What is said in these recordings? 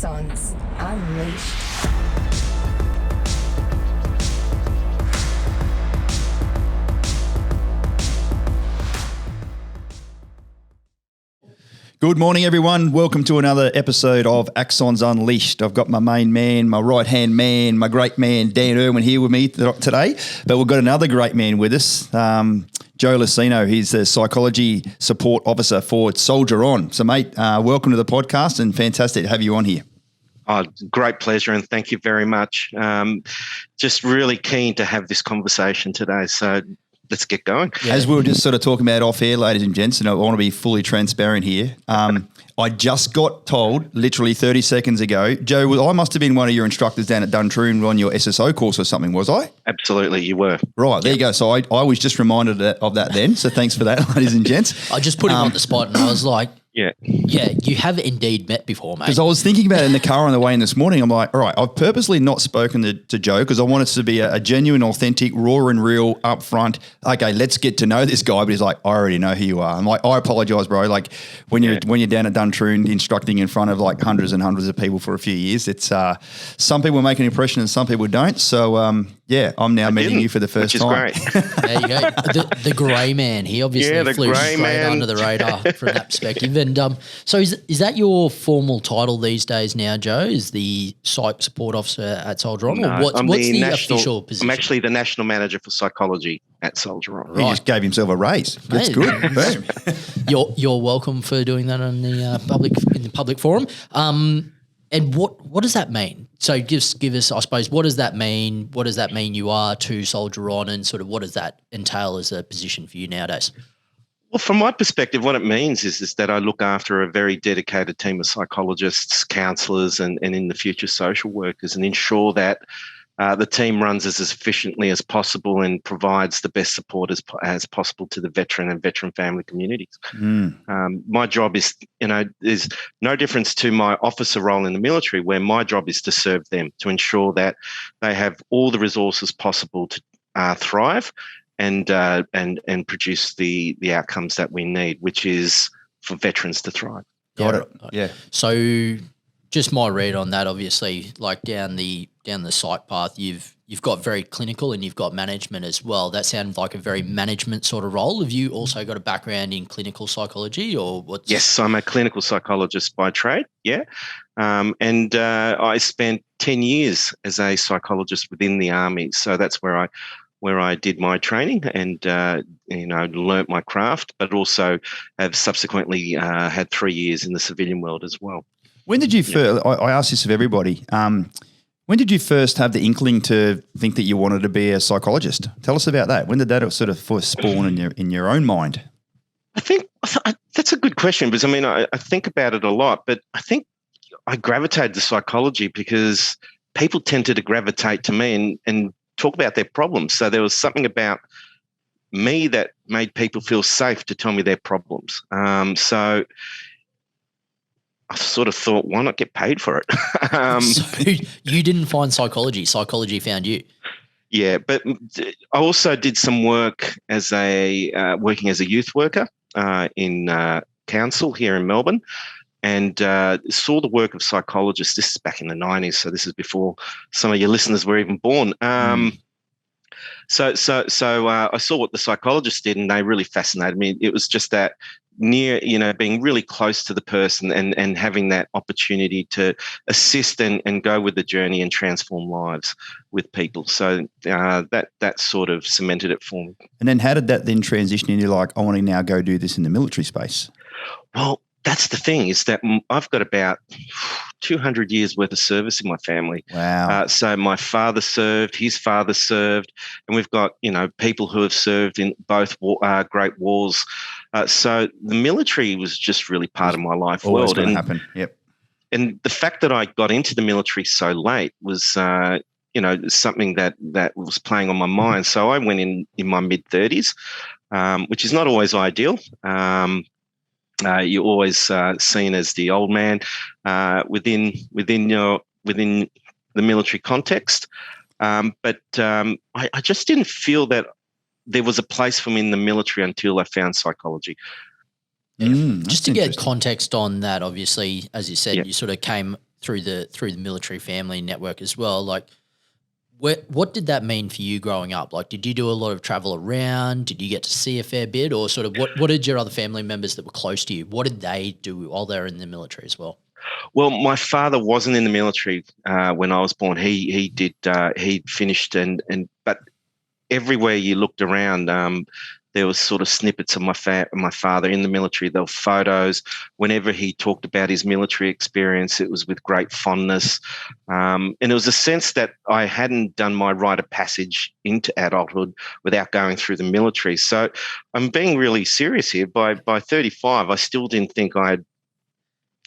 Axons Unleashed. Good morning, everyone. Welcome to another episode of Axons Unleashed. I've got my main man, my right-hand man, my great man, Dan Irwin here with me today. But we've got another great man with us, Joe Losinno. He's the Psychology Support Officer for SoldierOn. So, mate, welcome to the podcast and fantastic to have you on here. Oh, great pleasure and thank you very much. Just really keen to have this conversation today. So let's get going. Yeah. As we were just sort of talking about off air, ladies and gents, and I want to be fully transparent here. I just got told literally 30 seconds ago, Joe, I must have been one of your instructors down at Duntroon on your SSO course or something, was I? Absolutely, you were. Right, there you go. So I was just reminded of that then. So thanks for that, ladies and gents. I just put him on the spot and I was like, Yeah, you have indeed met before, mate. Because I was thinking about it in the car on the way in this morning. I'm like, all right, I've purposely not spoken to Joe because I want it to be a genuine, authentic, raw and real, upfront. Okay, let's get to know this guy. But he's like, I already know who you are. I'm like, I apologise, bro. Like when you're down at Duntroon instructing in front of like hundreds and hundreds of people for a few years, it's some people make an impression and some people don't. So I'm now meeting you for the first time. Which is great. There you go. The grey man. He obviously flew straight under the radar from that perspective. And so is that your formal title these days now, Joe? Is the Psych Support Officer at SoldierOn? No, or what's the official position? I'm actually the National Manager for Psychology at SoldierOn. Right. He just gave himself a raise. That's good. You're welcome for doing that on the public forum. And what does that mean? So give us, I suppose, what does that mean? What does that mean you are to SoldierOn, and sort of what does that entail as a position for you nowadays? Well, from my perspective, what it means is that I look after a very dedicated team of psychologists, counsellors, and in the future social workers, and ensure that the team runs as efficiently as possible and provides the best support as possible to the veteran and veteran family communities. My job is, there's no difference to my officer role in the military, where my job is to serve them, to ensure that they have all the resources possible to thrive and produce the outcomes that we need, which is for veterans to thrive. Got it. Yeah. So just my read on that, obviously, like down the psych path, you've got very clinical and you've got management as well. That sounds like a very management sort of role. Have you also got a background in clinical psychology, or what? Yes, I'm a clinical psychologist by trade. Yeah, and I spent 10 years as a psychologist within the Army. So that's where I did my training and learnt my craft, but also have subsequently had 3 years in the civilian world as well. When did you first? I ask this of everybody. When did you first have the inkling to think that you wanted to be a psychologist? Tell us about that. When did that sort of first spawn in your own mind? I think that's a good question, because I think about it a lot, but I think I gravitated to psychology because people tended to gravitate to me and talk about their problems. So there was something about me that made people feel safe to tell me their problems. So I sort of thought, why not get paid for it? So you didn't find psychology found you. Yeah, but I also did some work as working as a youth worker in council here in Melbourne, and saw the work of psychologists. This is back in the 90s, so this is before some of your listeners were even born. So I saw what the psychologists did, and they really fascinated me. It was just that being really close to the person and having that opportunity to assist and go with the journey and transform lives with people. So that sort of cemented it for me. And then how did that then transition into like, I want to now go do this in the military space? Well, that's the thing, is that I've got about 200 years worth of service in my family. Wow. So my father served, his father served, and we've got, people who have served in both great wars. So the military was just really part of my life Always world. Going to happen. Yep. And the fact that I got into the military so late was, something that was playing on my mind. So I went in my mid-30s, which is not always ideal. You're always seen as the old man within the military context, but I just didn't feel that there was a place for me in the military until I found psychology. Just to get context on that, obviously, as you said, you sort of came through the military family network as well. Like, what did that mean for you growing up? Like, did you do a lot of travel around? Did you get to see a fair bit, or sort of what did your other family members that were close to you? What did they do while they were in the military as well? Well, my father wasn't in the military when I was born. He finished but everywhere you looked around, there was sort of snippets of my father in the military. There were photos. Whenever he talked about his military experience, it was with great fondness. And it was a sense that I hadn't done my rite of passage into adulthood without going through the military. So I'm being really serious here. By 35, I still didn't think I had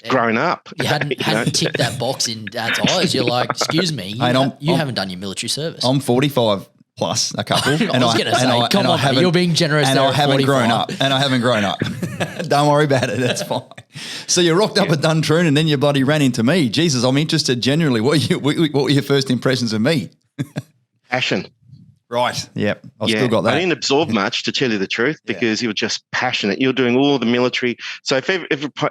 grown up. You hadn't ticked that box in Dad's eyes. You're like, excuse me, you haven't done your military service. I'm 45 plus a couple. I was going to say, come on, you're being generous. And there I haven't 45. grown up. And I haven't grown up. Don't worry about it. That's fine. So you rocked up at Duntroon and then you bloody ran into me. Jesus, I'm interested genuinely. What were your first impressions of me? Passion. Right. Yep. I've still got that. I didn't absorb much, to tell you the truth, because you were just passionate. You're doing all the military. So if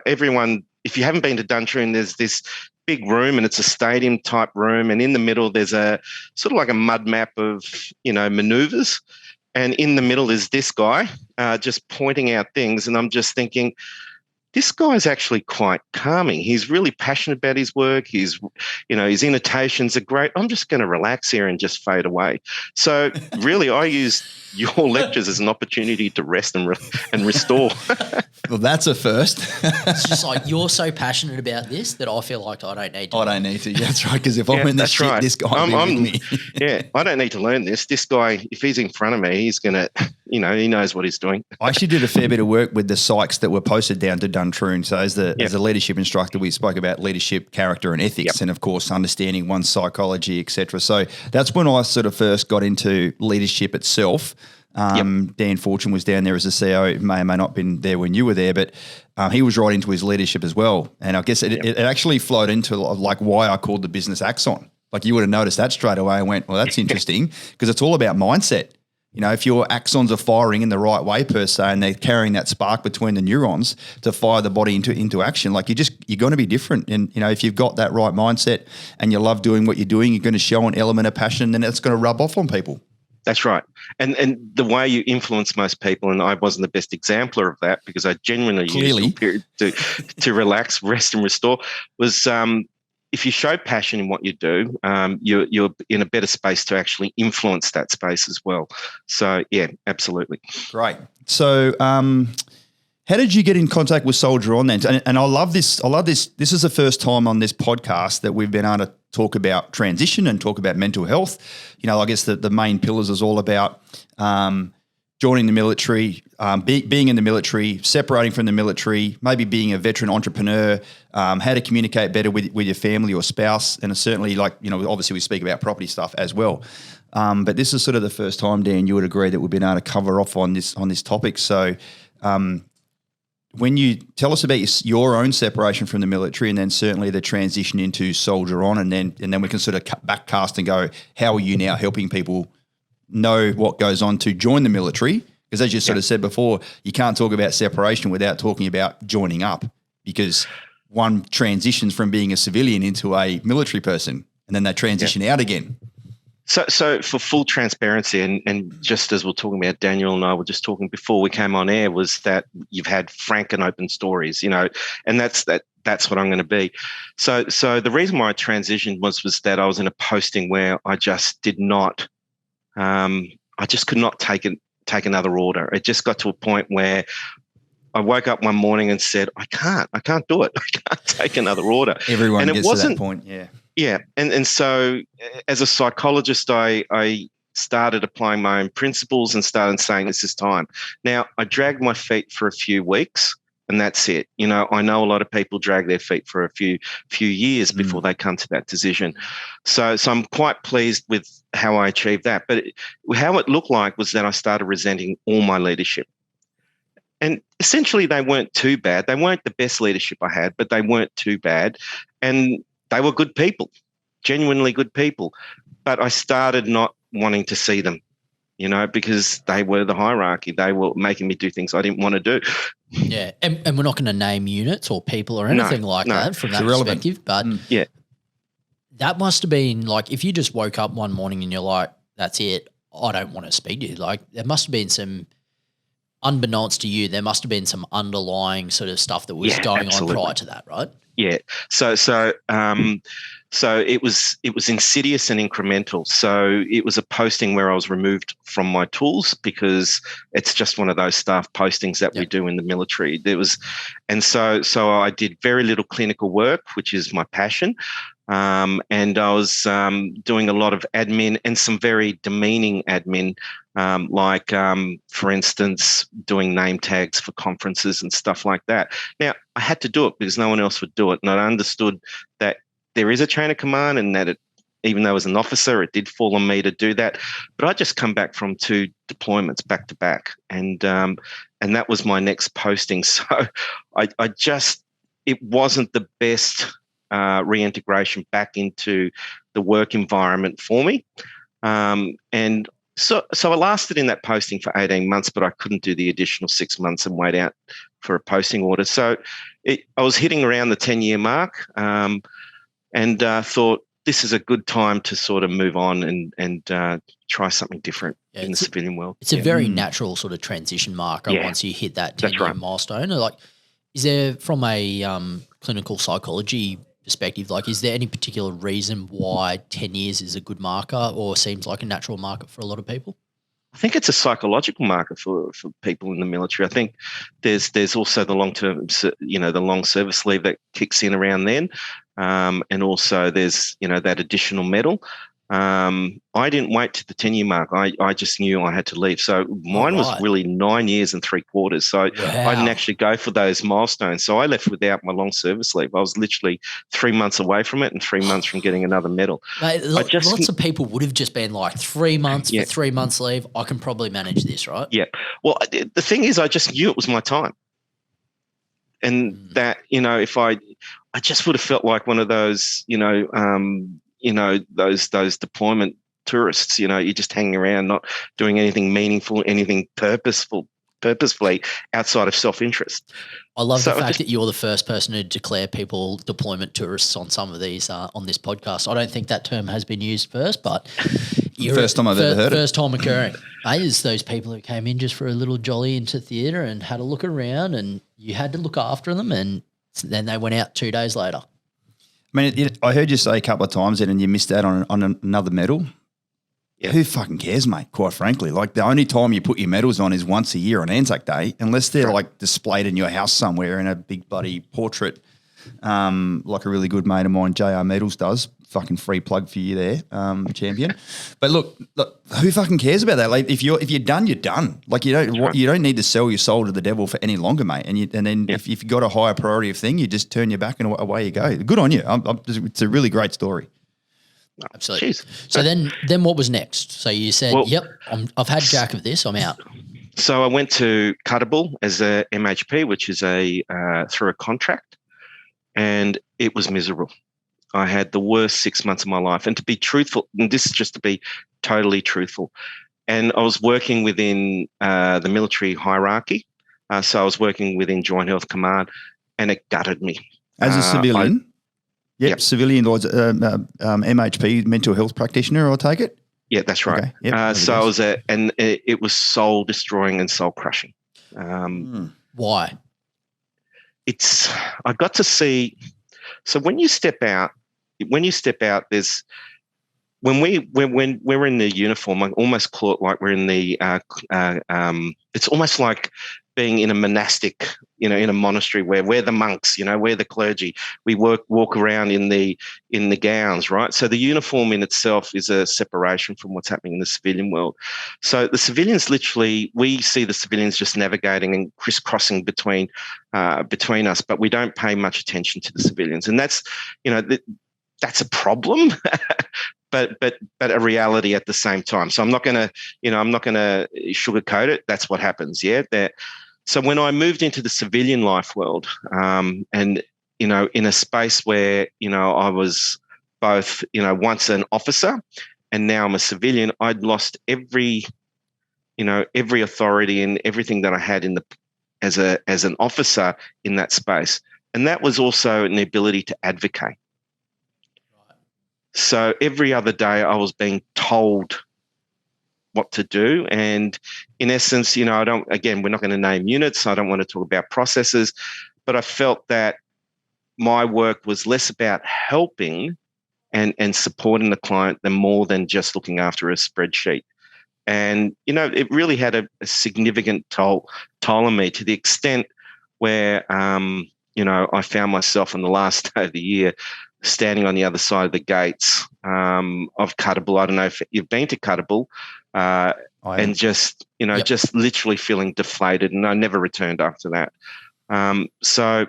everyone, if you haven't been to Duntroon, there's this big room and it's a stadium type room, and in the middle there's a sort of like a mud map of maneuvers, and in the middle is this guy just pointing out things, and I'm just thinking, this guy's actually quite calming. He's really passionate about his work. His annotations are great. I'm just going to relax here and just fade away. So really, I used your lectures as an opportunity to rest and restore. Well, that's a first. It's just like, you're so passionate about this that I feel like I don't need to. I don't need to. Yeah, that's right. Because if I'm in this shit, right. This guy will be with me. Yeah, I don't need to learn this. This guy, if he's in front of me, he's going to, he knows what he's doing. I actually did a fair bit of work with the psychs that were posted down to Duntroon. So as the leadership instructor, we spoke about leadership, character and ethics, and of course, understanding one's psychology, etc. So that's when I sort of first got into leadership itself. Dan Fortune was down there as a CEO. May or may not have been there when you were there, but he was right into his leadership as well. And I guess it actually flowed into like why I called the business Axon. Like you would have noticed that straight away and went, well, that's interesting, because it's all about mindset. If your axons are firing in the right way per se, and they're carrying that spark between the neurons to fire the body into action, like you're going to be different. And, if you've got that right mindset and you love doing what you're doing, you're going to show an element of passion, and then it's going to rub off on people. That's right. And the way you influence most people, and I wasn't the best exemplar of that because I genuinely used a period to relax, rest and restore, was if you show passion in what you do, you're in a better space to actually influence that space as well. So, yeah, absolutely. Great. So how did you get in contact with SoldierOn then? And I love this. This is the first time on this podcast that we've been able to talk about transition and talk about mental health. I guess the main pillars is all about joining the military, being in the military, separating from the military, maybe being a veteran entrepreneur, how to communicate better with your family or spouse, and certainly obviously we speak about property stuff as well. But this is sort of the first time, Dan, you would agree that we've been able to cover off on this topic. So when you tell us about your own separation from the military, and then certainly the transition into SoldierOn, and then we can sort of backcast and go, how are you now helping people know what goes on to join the military? Because as you sort of said before, you can't talk about separation without talking about joining up, because one transitions from being a civilian into a military person, and then they transition out again. So for full transparency, and just as we're talking about, Daniel and I were just talking before we came on air, was that you've had frank and open stories, and that's what I'm going to be. So the reason why I transitioned was that I was in a posting where I just did not, I just could not take another order. It just got to a point where I woke up one morning and said, I can't do it. I can't take another order. Everyone gets to that point, yeah. Yeah, and so as a psychologist, I started applying my own principles and started saying, this is time. Now, I dragged my feet for a few weeks, and that's it. I know a lot of people drag their feet for a few years before they come to that decision. So I'm quite pleased with how I achieved that. But how it looked like was that I started resenting all my leadership. And essentially, they weren't too bad. They weren't the best leadership I had, but they weren't too bad. And they were good people, genuinely good people. But I started not wanting to see them, because they were the hierarchy. They were making me do things I didn't want to do. Yeah, and we're not going to name units or people or anything that from that perspective. But that must have been like, if you just woke up one morning and you're like, that's it, I don't want to speak to you. Like, there must have been some, unbeknownst to you, there must have been some underlying sort of stuff that was going absolutely. on prior to that, right? Yeah. So it was insidious and incremental. So it was a posting where I was removed from my tools because it's just one of those staff postings that we do in the military. So I did very little clinical work, which is my passion. And I was doing a lot of admin and some very demeaning admin, for instance, doing name tags for conferences and stuff like that. Now, I had to do it because no one else would do it. And I understood that there is a chain of command and that even though as an officer, it did fall on me to do that. But I just come back from 2 deployments back to back. And that was my next posting. So it wasn't the best reintegration back into the work environment for me. And so I lasted in that posting for 18 months, but I couldn't do the additional 6 months and wait out for a posting order. So I was hitting around the 10-year mark and thought this is a good time to sort of move on and try something different in the civilian world. It's a very natural sort of transition marker once you hit that 10-year milestone. Like, is there, from a clinical psychology perspective, like, is there any particular reason why 10 years is a good marker or seems like a natural marker for a lot of people? I think it's a psychological marker for people in the military. I think there's also the long-term, the long service leave that kicks in around then. And also there's, that additional medal. I didn't wait to the 10-year mark. I just knew I had to leave. So mine was really 9 years and 3/4. So I didn't actually go for those milestones. So I left without my long service leave. I was literally 3 months away from it and 3 months from getting another medal. Mate, lots of people would have just been like 3 months for 3 months leave. I can probably manage this, right? Yeah. Well, the thing is, I just knew it was my time. And that, if I just would have felt like one of those, those deployment tourists, you're just hanging around, not doing anything meaningful, anything purposefully outside of self-interest. I love the fact that you're the first person to declare people deployment tourists on some of these, on this podcast. I don't think that term has been used first, but first time I've ever heard it. First time occurring. It's those people who came in just for a little jolly into theatre and had a look around and you had to look after them and then they went out 2 days later. I mean, I heard you say a couple of times that and you missed out on another medal. Yeah. Who fucking cares, mate, quite frankly? Like, the only time you put your medals on is once a year on Anzac Day, unless they're, like, displayed in your house somewhere in a big bloody portrait, like a really good mate of mine, JR Medals does. Fucking free plug for you there, champion. But look, who fucking cares about that? Like, if you're done, you're done. Like, you don't need to sell your soul to the devil for any longer, mate. And then if you've got a higher priority of thing, you just turn your back and away you go. Good on you. It's a really great story. Absolutely. Jeez. So then what was next? So you said, I've had jack of this, I'm out. So I went to Cuttable as a MHP, which is through a contract, and it was miserable. I had the worst 6 months of my life. And to be truthful, and this is just to be totally truthful, and I was working within the military hierarchy. So I was working within Joint Health Command, and it gutted me. As a civilian? Yep. Civilian, MHP, mental health practitioner, I'll take it? Yeah, that's right. Okay. Yep, so I was it was soul destroying and soul crushing. Why? I got to see, so when you step out, there's, when we're in the uniform, I almost call it like we're in the, it's almost like being in a monastic, in a monastery where we're the monks, we're the clergy. We walk around in the gowns, right? So the uniform in itself is a separation from what's happening in the civilian world. So the civilians we see the civilians just navigating and crisscrossing between us, but we don't pay much attention to the civilians. And that's, that's a problem. But a reality at the same time. So I'm not going to sugarcoat it. That's what happens. Yeah. So when I moved into the civilian life world, and in a space where I was both once an officer and now I'm a civilian, I'd lost every authority and everything that I had as an officer in that space, and that was also an ability to advocate. So every other day I was being told what to do. And in essence, we're not going to name units. I don't want to talk about processes, but I felt that my work was less about helping and supporting the client than more than just looking after a spreadsheet. And, it really had a significant toll on me, to the extent where, I found myself on the last day of the year standing on the other side of the gates of Cuttable. I don't know if you've been to Cuttable, and just, just literally feeling deflated. And I never returned after that. So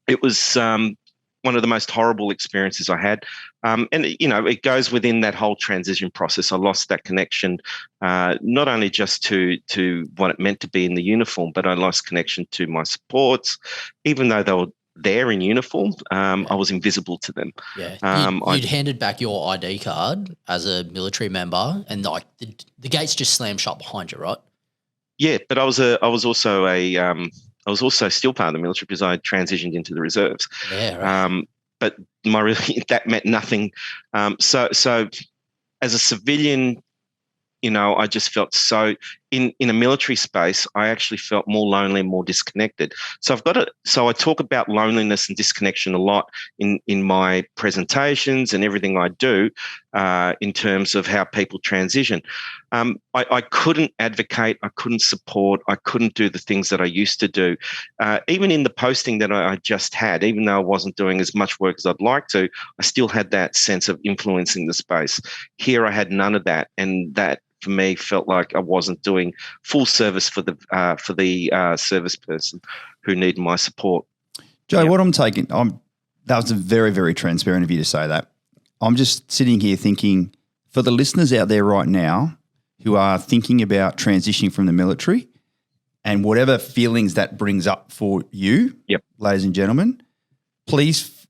it was one of the most horrible experiences I had. And, it goes within that whole transition process. I lost that connection, not only just to what it meant to be in the uniform, but I lost connection to my supports. Even though they were there in uniform, I was invisible to them. Yeah, you'd handed back your ID card as a military member, and like the gates just slammed shut behind you, right? Yeah, but I was also still part of the military because I had transitioned into the reserves. Yeah, right. But that meant nothing. So as a civilian, I just felt so in a military space, I actually felt more lonely and more disconnected. So I talk about loneliness and disconnection a lot in my presentations and everything I do in terms of how people transition. I couldn't advocate, I couldn't support, I couldn't do the things that I used to do. Even in the posting that I just had, even though I wasn't doing as much work as I'd like to, I still had that sense of influencing the space. Here I had none of that, and that for me felt like I wasn't doing full service for the service person who needed my support. Joe, what I'm taking, that was very, very transparent of you to say that. I'm just sitting here thinking, for the listeners out there right now who are thinking about transitioning from the military and whatever feelings that brings up for you, ladies and gentlemen, please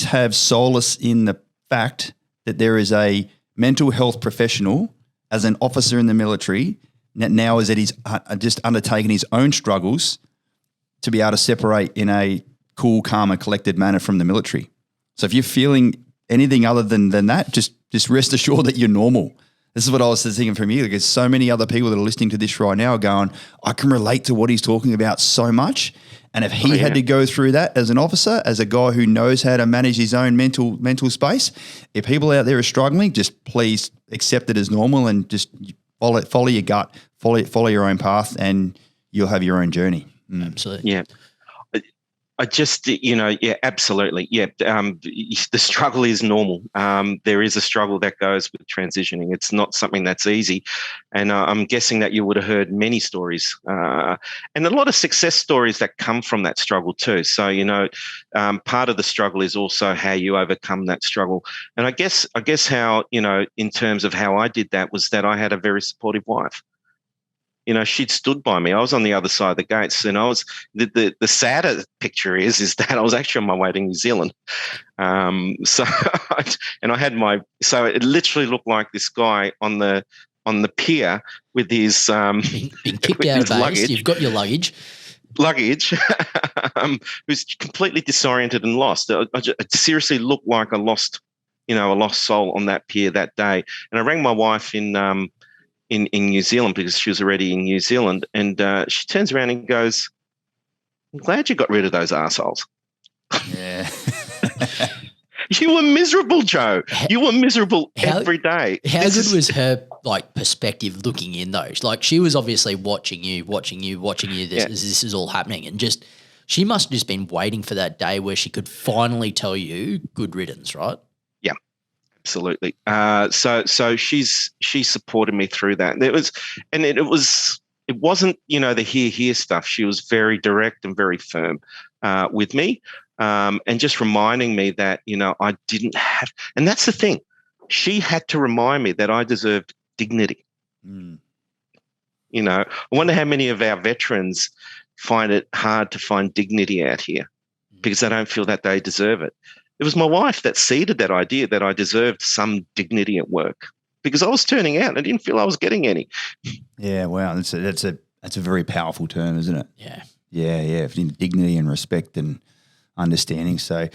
have solace in the fact that there is a mental health professional as an officer in the military now is that he's just undertaken his own struggles to be able to separate in a cool, calm and collected manner from the military. So if you're feeling anything other than that, just rest assured that you're normal. This is what I was thinking from you, because so many other people that are listening to this right now are going, I can relate to what he's talking about so much. And if he had to go through that as an officer, as a guy who knows how to manage his own mental space, if people out there are struggling, just please accept it as normal and just follow your gut, follow your own path, and you'll have your own journey. Absolutely. Yeah. I just, absolutely. Yeah. The struggle is normal. There is a struggle that goes with transitioning. It's not something that's easy. And I'm guessing that you would have heard many stories and a lot of success stories that come from that struggle too. So, part of the struggle is also how you overcome that struggle. And I guess how, in terms of how I did that was that I had a very supportive wife. She'd stood by me. I was on the other side of the gates, and I was the sadder picture is that I was actually on my way to New Zealand. So it literally looked like this guy on the pier with his being kicked out of base. Luggage. You've got your luggage, who's completely disoriented and lost. It seriously looked like a lost soul on that pier that day. And I rang my wife in New Zealand because she was already in New Zealand, and she turns around and goes, I'm glad you got rid of those assholes. Yeah. You were miserable, Joe. You were miserable every day. How good was her perspective looking in those? Like, she was obviously watching you. This is all happening, and she must have just been waiting for that day where she could finally tell you good riddance, right? Yeah. Absolutely. So she supported me through that. It wasn't, the here stuff. She was very direct and very firm with me, and just reminding me that, I didn't have, and that's the thing. She had to remind me that I deserved dignity. I wonder how many of our veterans find it hard to find dignity out here because they don't feel that they deserve it. It was my wife that seeded that idea that I deserved some dignity at work because I was turning out and I didn't feel I was getting any. Yeah, wow, that's a very powerful term, isn't it? Yeah. Yeah, dignity and respect, and understanding. So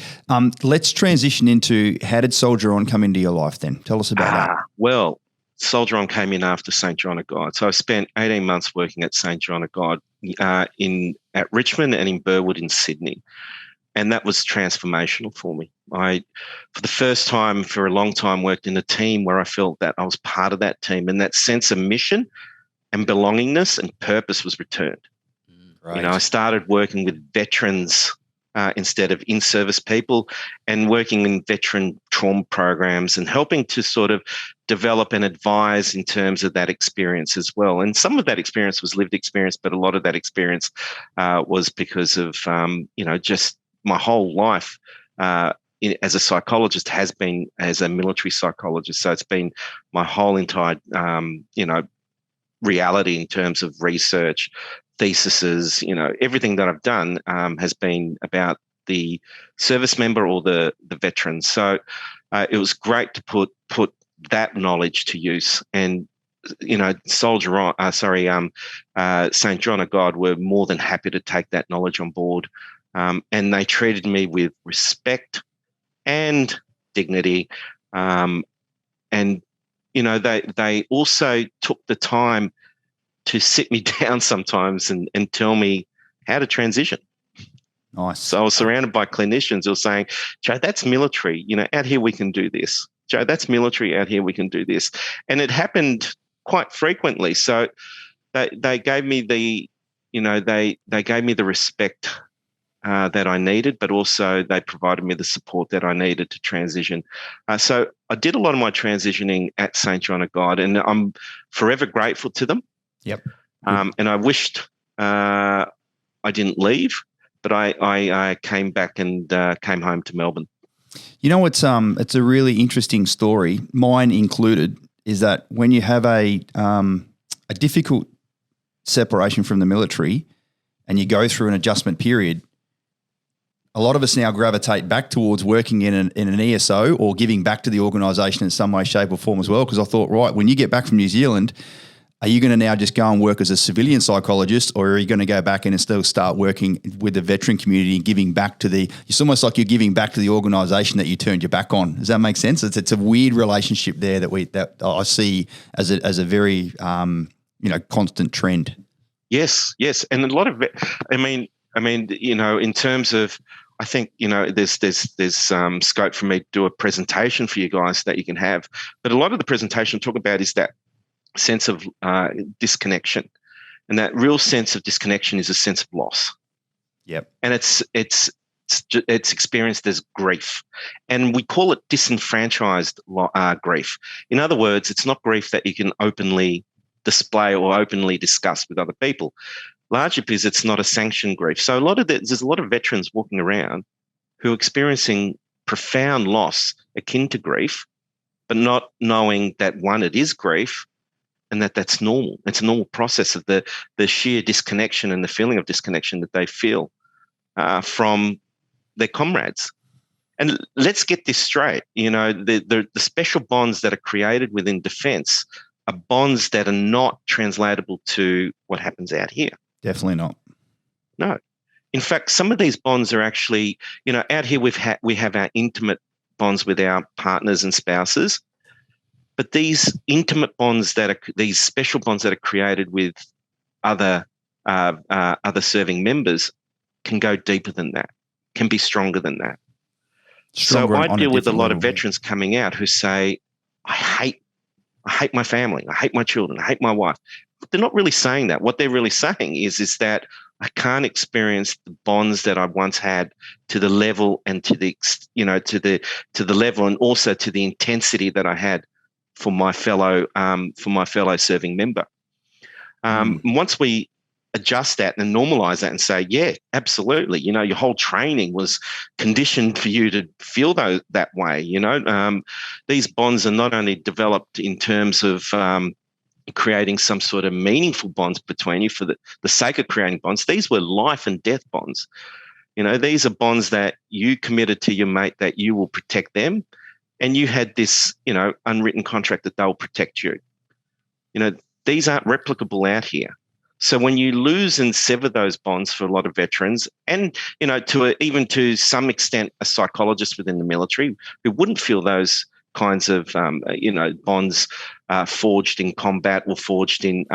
let's transition into how did SoldierOn come into your life then? Tell us about that. Well, SoldierOn came in after St. John of God. So I spent 18 months working at St. John of God at Richmond and in Burwood in Sydney. And that was transformational for me. I, for the first time for a long time, worked in a team where I felt that I was part of that team, and that sense of mission and belongingness and purpose was returned. Right. You know, I started working with veterans instead of in-service people, and working in veteran trauma programs and helping to sort of develop and advise in terms of that experience as well. And some of that experience was lived experience, but a lot of that experience was because of, just my whole life as a psychologist has been as a military psychologist. So it's been my whole entire, reality in terms of research, theses, everything that I've done has been about the service member or the veteran. So it was great to put that knowledge to use. And SoldierOn, St. John of God were more than happy to take that knowledge on board, and they treated me with respect and dignity, and they also took the time to sit me down sometimes and tell me how to transition. Nice. So I was surrounded by clinicians who were saying, Joe, that's military. Out here we can do this. Joe, that's military. Out here we can do this. And it happened quite frequently. So they gave me the respect that I needed, but also they provided me the support that I needed to transition. So I did a lot of my transitioning at St. John of God, and I'm forever grateful to them. Yep. And I wished I didn't leave, but I came back and came home to Melbourne. It's a really interesting story, mine included, is that when you have a difficult separation from the military and you go through an adjustment period, a lot of us now gravitate back towards working in an ESO or giving back to the organisation in some way, shape or form as well. Because I thought, right, when you get back from New Zealand, are you going to now just go and work as a civilian psychologist, or are you going to go back and still start working with the veteran community and giving back to it's almost like you're giving back to the organisation that you turned your back on. Does that make sense? It's a weird relationship there that I see as a very, constant trend. Yes. And a lot of it, in terms of, I think, there's scope for me to do a presentation for you guys that you can have. But a lot of the presentation talk about is that sense of disconnection, and that real sense of disconnection is a sense of loss. Yep. And it's experienced as grief, and we call it disenfranchised grief. In other words, it's not grief that you can openly display or openly discuss with other people, largely because it's not a sanctioned grief. So there's a lot of veterans walking around who are experiencing profound loss akin to grief, but not knowing that, one, it is grief, and that's normal. It's a normal process of the sheer disconnection and the feeling of disconnection that they feel from their comrades. And let's get this straight. The special bonds that are created within defence are bonds that are not translatable to what happens out here. Definitely not. No. In fact, some of these bonds are actually, out here we have our intimate bonds with our partners and spouses. But these intimate bonds these special bonds that are created with other serving members can go deeper than that, can be stronger than that. Stronger. So I deal with a lot of veterans coming out who say, I hate my family, I hate my children, I hate my wife. But they're not really saying that. What they're really saying is that I can't experience the bonds that I once had to the level and to the level and also to the intensity that I had for my fellow serving member. Once we adjust that and normalize that and say, yeah, absolutely, your whole training was conditioned for you to feel that way. These bonds are not only developed in terms of creating some sort of meaningful bonds between you for the sake of creating bonds. These were life and death bonds. These are bonds that you committed to your mate that you will protect them, and you had this, unwritten contract that they'll protect you. These aren't replicable out here. So when you lose and sever those bonds for a lot of veterans, and even to some extent a psychologist within the military who wouldn't feel those kinds of bonds forged in combat or forged in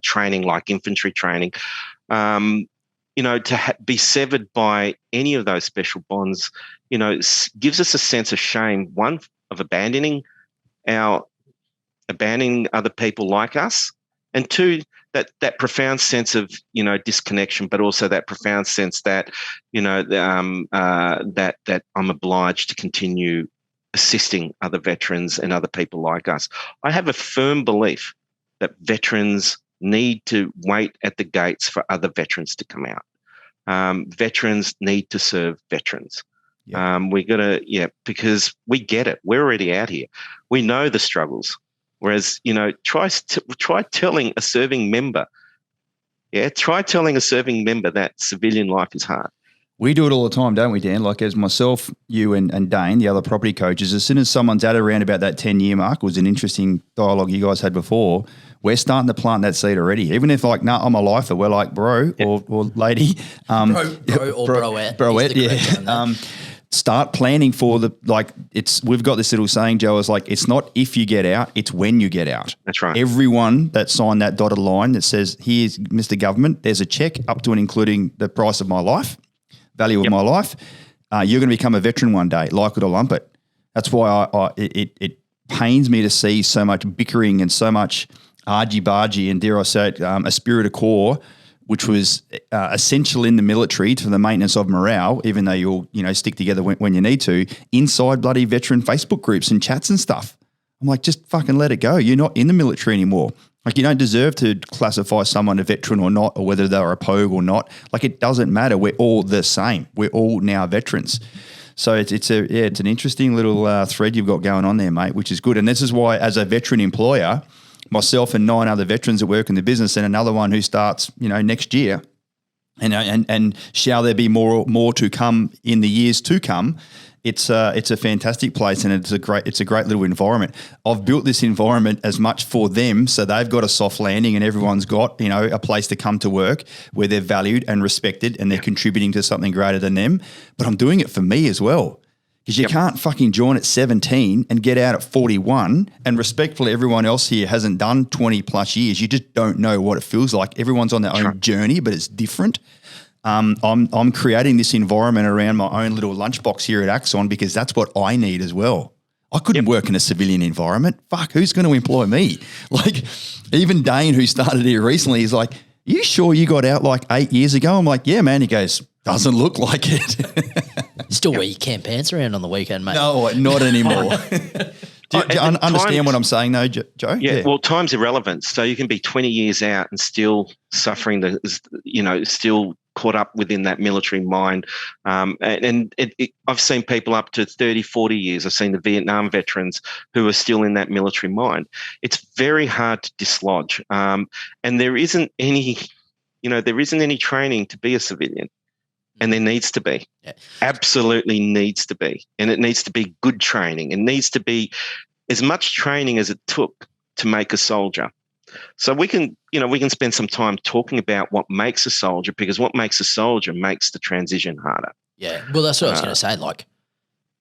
training like infantry training, be severed by any of those special bonds, gives us a sense of shame. One, of abandoning other people like us, and two, that profound sense of disconnection, but also that profound sense that that I'm obliged to continue assisting other veterans and other people like us. I have a firm belief that veterans need to wait at the gates for other veterans to come out. Veterans need to serve veterans. Yeah. Because we get it. We're already out here. We know the struggles. Whereas, try telling a serving member that civilian life is hard. We do it all the time, don't we, Dan? Like as myself, you and Dane, the other property coaches, as soon as someone's at around about that 10-year mark, was an interesting dialogue you guys had before, we're starting to plant that seed already. Even if like, I'm a lifer, we're like bro or lady. Bro or broette. Broette, yeah. Start planning for we've got this little saying, Joe, is like, it's not if you get out, it's when you get out. That's right. Everyone that signed that dotted line that says, here's Mr. Government, there's a check up to and including the price of my life, value of my life. You're going to become a veteran one day, like it or lump it. That's why it pains me to see so much bickering and so much argy-bargy and, dare I say it, a spirit of corps, which was essential in the military to the maintenance of morale, even though you'll stick together when you need to, inside bloody veteran Facebook groups and chats and stuff. I'm like, just fucking let it go. You're not in the military anymore. Like, you don't deserve to classify someone a veteran or not, or whether they're a pogue or not. Like, it doesn't matter. We're all the same. We're all now veterans. So it's an interesting little thread you've got going on there, mate, which is good. And this is why, as a veteran employer, myself and 9 other veterans that work in the business, and another one who starts, next year, and shall there be more to come in the years to come? It's a fantastic place, and it's a great little environment. I've built this environment as much for them, so they've got a soft landing, and everyone's got a place to come to work where they're valued and respected, and they're contributing to something greater than them. But I'm doing it for me as well. Because you can't fucking join at 17 and get out at 41, and respectfully, everyone else here hasn't done 20 plus years. You just don't know what it feels like. Everyone's on their own journey, but it's different. I'm creating this environment around my own little lunchbox here at Axon because that's what I need as well. I couldn't work in a civilian environment. Fuck, who's going to employ me? Like, even Dane, who started here recently, is like, you sure you got out like 8 years ago? I'm like, yeah, man. He goes, doesn't look like it. Still wear your camp pants around on the weekend, mate. No, not anymore. Do you understand what I'm saying, though, Joe? Yeah, well, time's irrelevant. So you can be 20 years out and still suffering still caught up within that military mind. I've seen people up to 30, 40 years. I've seen the Vietnam veterans who are still in that military mind. It's very hard to dislodge. And there isn't any training to be a civilian. And there needs to be. Yeah. Absolutely needs to be. And it needs to be good training. It needs to be as much training as it took to make a soldier. So we can spend some time talking about what makes a soldier, because what makes a soldier makes the transition harder. Yeah. Well, that's what I was going to say. Like,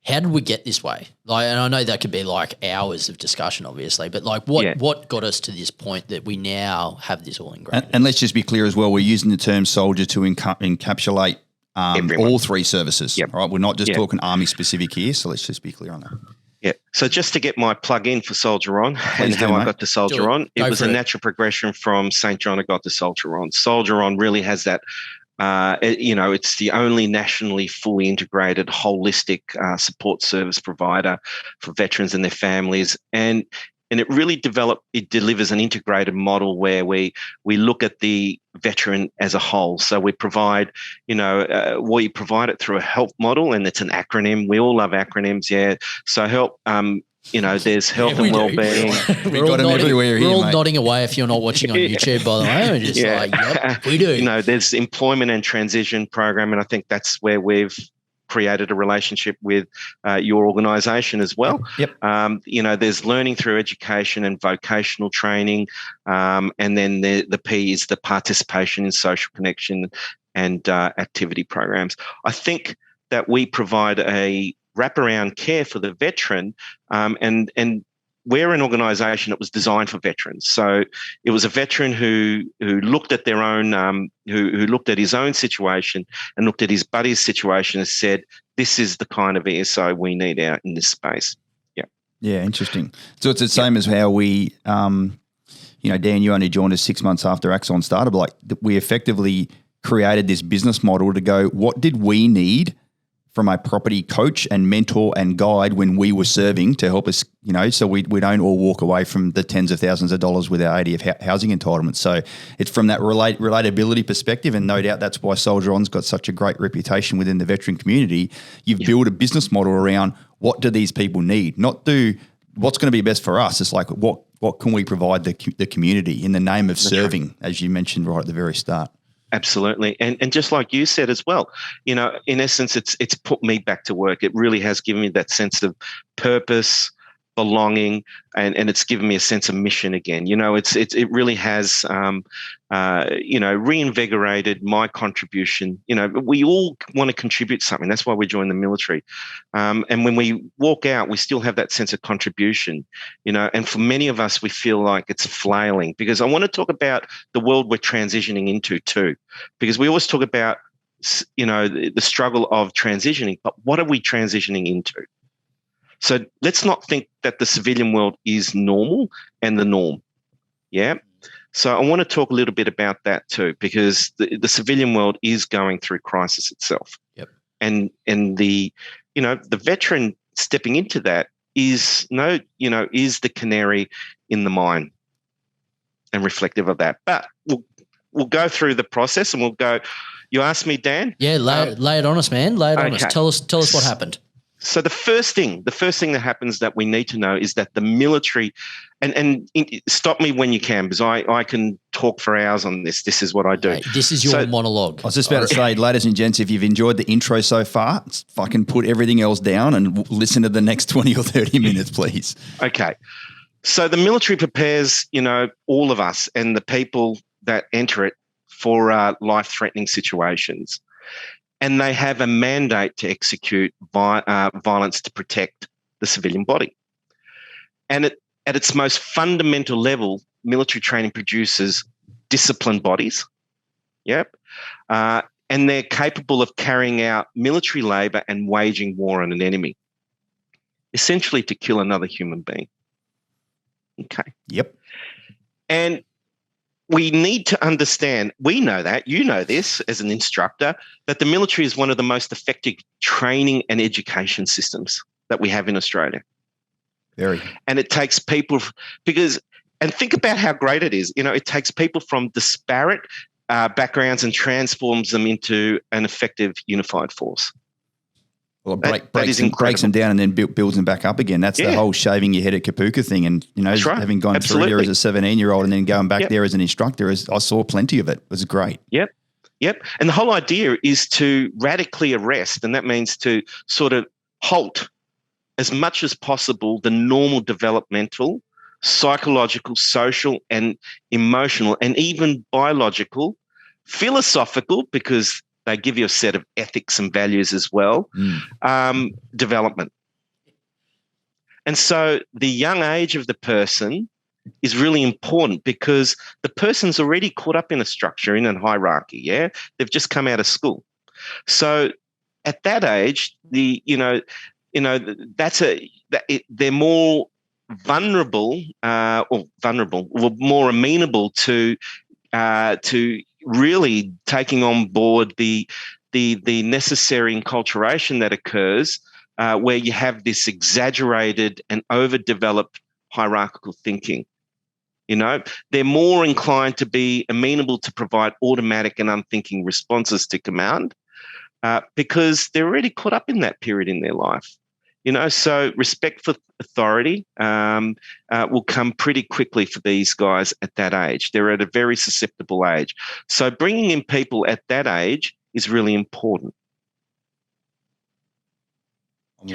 how did we get this way? Like, and I know that could be like hours of discussion, obviously, but like what got us to this point that we now have this all ingrained? And let's just be clear as well, we're using the term soldier to encapsulate all three services. Yep. Right? We're not just talking Army specific here, so let's just be clear on that. Yeah. So just to get my plug in for SoldierOn and how I got to SoldierOn, it was a natural progression from St. John I got to SoldierOn. SoldierOn really has that, it's the only nationally fully integrated, holistic support service provider for veterans and their families. And it really delivers an integrated model where we look at the veteran as a whole. So we provide, we provide it through a HELP model, and it's an acronym. We all love acronyms, yeah. So HELP, there's health and wellbeing. We've got them everywhere here, We're all mate. nodding away if you're not watching on YouTube, by the way. We're just like, yep, we do. There's employment and transition program, and I think that's where we've created a relationship with your organisation as well. Yep. There's learning through education and vocational training, and then the P is the participation in social connection and activity programs. I think that we provide a wraparound care for the veteran, and we're an organisation that was designed for veterans. So it was a veteran who looked at their own, who looked at his own situation and looked at his buddy's situation and said, "This is the kind of ESO we need out in this space." Yeah. Yeah, interesting. So it's the same as how we, Dan, you only joined us 6 months after Axon started. But we effectively created this business model to go, what did we need from a property coach and mentor and guide when we were serving to help us, so we don't all walk away from the tens of thousands of dollars with our ADF housing entitlements. So it's from that relatability perspective, and no doubt that's why SoldierOn's got such a great reputation within the veteran community. You've built a business model around what do these people need, not do what's going to be best for us. It's like what can we provide the community in the name of serving, as you mentioned right at the very start. Absolutely. And just like you said as well, in essence, it's put me back to work. It really has given me that sense of purpose, belonging, and it's given me a sense of mission again. It really has, reinvigorated my contribution. We all want to contribute something. That's why we join the military. And when we walk out, we still have that sense of contribution, and for many of us, we feel like it's flailing, because I want to talk about the world we're transitioning into too, because we always talk about, the struggle of transitioning, but what are we transitioning into? So let's not think that the civilian world is normal and the norm. Yeah. So I want to talk a little bit about that too, because the civilian world is going through crisis itself. Yep. And the veteran stepping into that is the canary in the mine, and reflective of that. But we'll go through the process, and we'll go. You asked me, Dan? Yeah, lay it on us, man. Lay it on us. Tell us what happened. So the first thing that happens that we need to know is that the military, and stop me when you can, because I can talk for hours on this. This is what I do. Hey, this is your monologue. I was just about to say, ladies and gents, if you've enjoyed the intro so far, fucking put everything else down and listen to the next 20 or 30 minutes, please. Okay. So the military prepares, all of us and the people that enter it for life-threatening situations. And they have a mandate to execute violence to protect the civilian body. And at its most fundamental level, military training produces disciplined bodies. Yep. And they're capable of carrying out military labour and waging war on an enemy, essentially to kill another human being. Okay. Yep. And we need to understand, we know that, you know this as an instructor, that the military is one of the most effective training and education systems that we have in Australia. Very. And it takes people, and think about how great it is. It takes people from disparate backgrounds and transforms them into an effective unified force. Well, it breaks them down and then builds them back up again. That's the whole shaving your head at Kapuka thing. And, having gone through there as a 17-year-old and then going back there as an instructor, I saw plenty of it. It was great. Yep. And the whole idea is to radically arrest, and that means to sort of halt as much as possible the normal developmental, psychological, social, and emotional, and even biological, philosophical, because they give you a set of ethics and values as well, development. And so the young age of the person is really important, because the person's already caught up in a structure, in a hierarchy, yeah? They've just come out of school. So at that age, they're more vulnerable, or more amenable to really taking on board the necessary enculturation that occurs, where you have this exaggerated and overdeveloped hierarchical thinking. They're more inclined to be amenable to provide automatic and unthinking responses to command, because they're already caught up in that period in their life. So respect for authority will come pretty quickly for these guys at that age. They're at a very susceptible age. So bringing in people at that age is really important.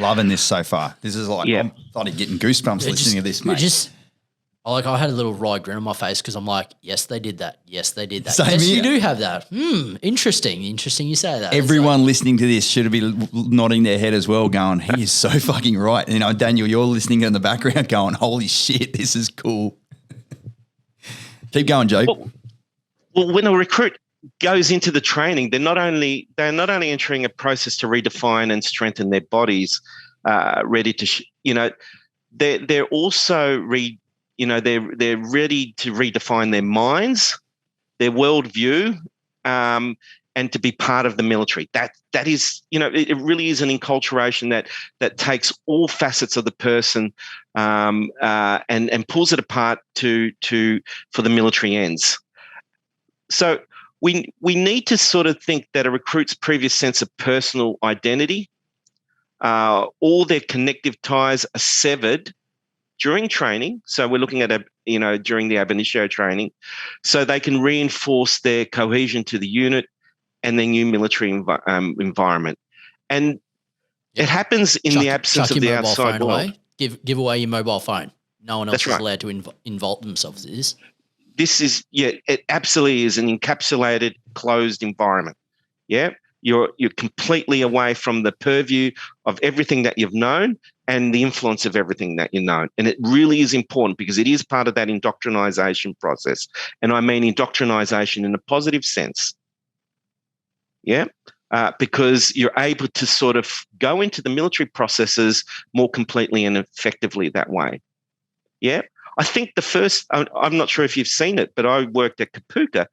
Loving this so far. This is like, Yeah. I'm starting getting goosebumps listening to this, mate. I had a little wry grin on my face because I'm like, yes, they did that. Yes, they did that. Same yes, here. you do have that. Interesting. Interesting you say that. Everyone listening to this should be nodding their head as well, going, he is so fucking right. You know, Daniel, you're listening in the background going, holy shit, this is cool. Keep going, Joe. Well, when a recruit goes into the training, they're not only entering a process to redefine and strengthen their bodies, ready to, they're also they're ready to redefine their minds, their worldview, and to be part of the military. That is, it really is an enculturation that takes all facets of the person and pulls it apart for the military ends. So we need to sort of think that a recruit's previous sense of personal identity, all their connective ties are severed during training. So we're looking at during the ab initio training, so they can reinforce their cohesion to the unit and their new military environment. And it happens in the absence of the outside world. Give away your mobile phone. No one else That's is right. allowed to involve themselves in this. This is, it absolutely is an encapsulated, closed environment. Yeah. You're completely away from the purview of everything that you've known and the influence of everything that you've known. And it really is important because it is part of that indoctrinization process. And I mean indoctrinization in a positive sense. Yeah. Because you're able to sort of go into the military processes more completely and effectively that way. Yeah. I think I'm not sure if you've seen it, but I worked at Kapuka.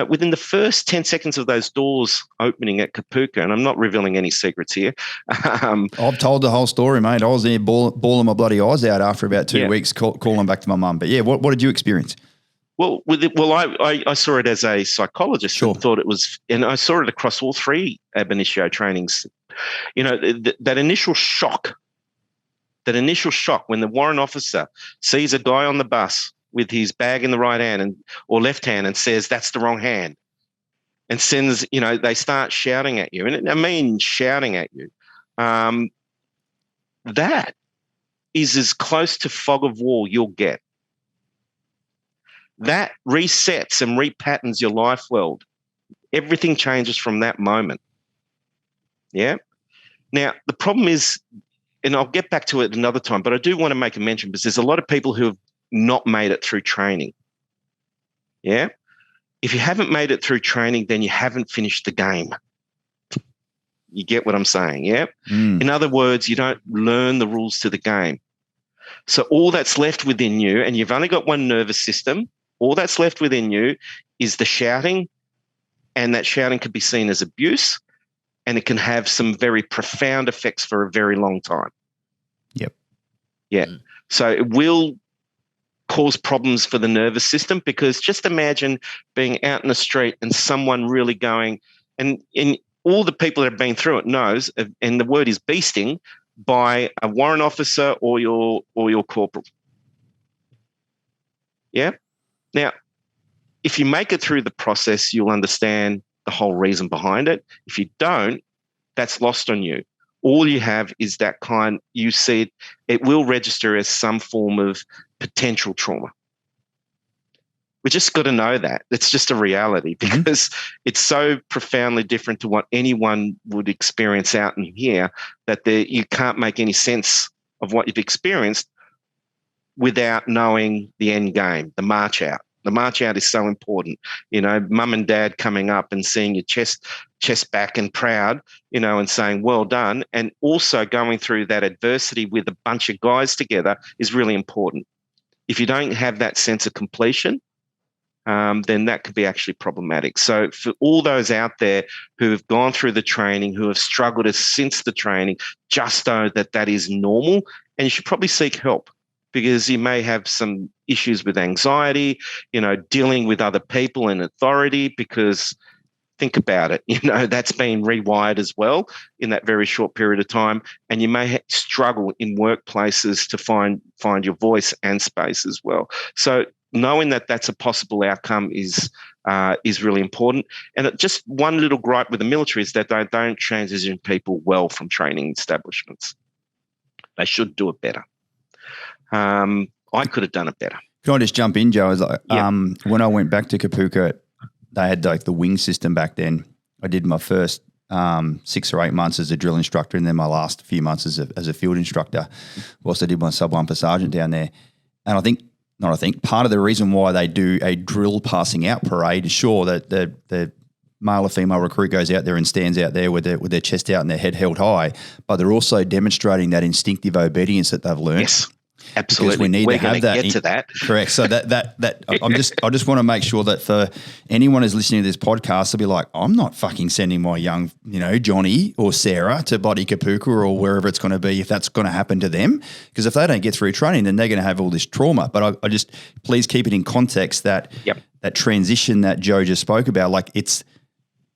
Within the first 10 seconds of those doors opening at Kapuka, and I'm not revealing any secrets here. I've told the whole story, mate. I was there bawling my bloody eyes out after about 2 weeks, calling back to my mum. But yeah, what did you experience? Well, I saw it as a psychologist and thought it was, and I saw it across all three ab initio trainings. That initial shock when the warrant officer sees a guy on the bus with his bag in the right hand or left hand and says, that's the wrong hand, and sends, they start shouting at you. And I mean shouting at you. That is as close to fog of war you'll get. That resets and repatterns your life world. Everything changes from that moment. Yeah. Now, the problem is, and I'll get back to it another time, but I do want to make a mention because there's a lot of people who have not made it through training. Yeah. If you haven't made it through training, then you haven't finished the game. You get what I'm saying? Yeah. In other words, you don't learn the rules to the game. So all that's left within you, and you've only got one nervous system, all that's left within you is the shouting, and that shouting could be seen as abuse, and it can have some very profound effects for a very long time. Yep. Yeah. So it will cause problems for the nervous system, because just imagine being out in the street and someone really going, and all the people that have been through it knows, and the word is beasting, by a warrant officer or your corporal. Yeah. Now, if you make it through the process, you'll understand the whole reason behind it. If you don't, that's lost on you. All you have is that you see it will register as some form of potential trauma. We just got to know that. It's just a reality, because it's so profoundly different to what anyone would experience out in here that you can't make any sense of what you've experienced without knowing the end game, the march out. The march out is so important. Mum and dad coming up and seeing your chest back and proud, and saying, well done. And also going through that adversity with a bunch of guys together is really important. If you don't have that sense of completion, then that could be actually problematic. So for all those out there who have gone through the training, who have struggled since the training, just know that is normal, and you should probably seek help, because you may have some issues with anxiety, dealing with other people in authority, because think about it, that's been rewired as well in that very short period of time. And you may struggle in workplaces to find your voice and space as well. So knowing that that's a possible outcome is really important. And just one little gripe with the military is that they don't transition people well from training establishments. They should do it better. I could have done it better. Can I just jump in, Joe? When I went back to Kapuka, they had like the wing system back then. I did my first 6 or 8 months as a drill instructor, and then my last few months as a field instructor. Whilst I did my sub 1 for sergeant down there. And part of the reason why they do a drill passing out parade is sure that the male or female recruit goes out there and stands out there with their chest out and their head held high, but they're also demonstrating that instinctive obedience that they've learned. Yes. Absolutely. Because we need to have that. Get to that. Correct. So I just want to make sure that for anyone who's listening to this podcast, they'll be like, I'm not fucking sending my young, Johnny or Sarah to bloody Kapuka or wherever it's going to be if that's going to happen to them. Because if they don't get through training, then they're going to have all this trauma. But I just please keep it in context that that transition that Joe just spoke about, like it's,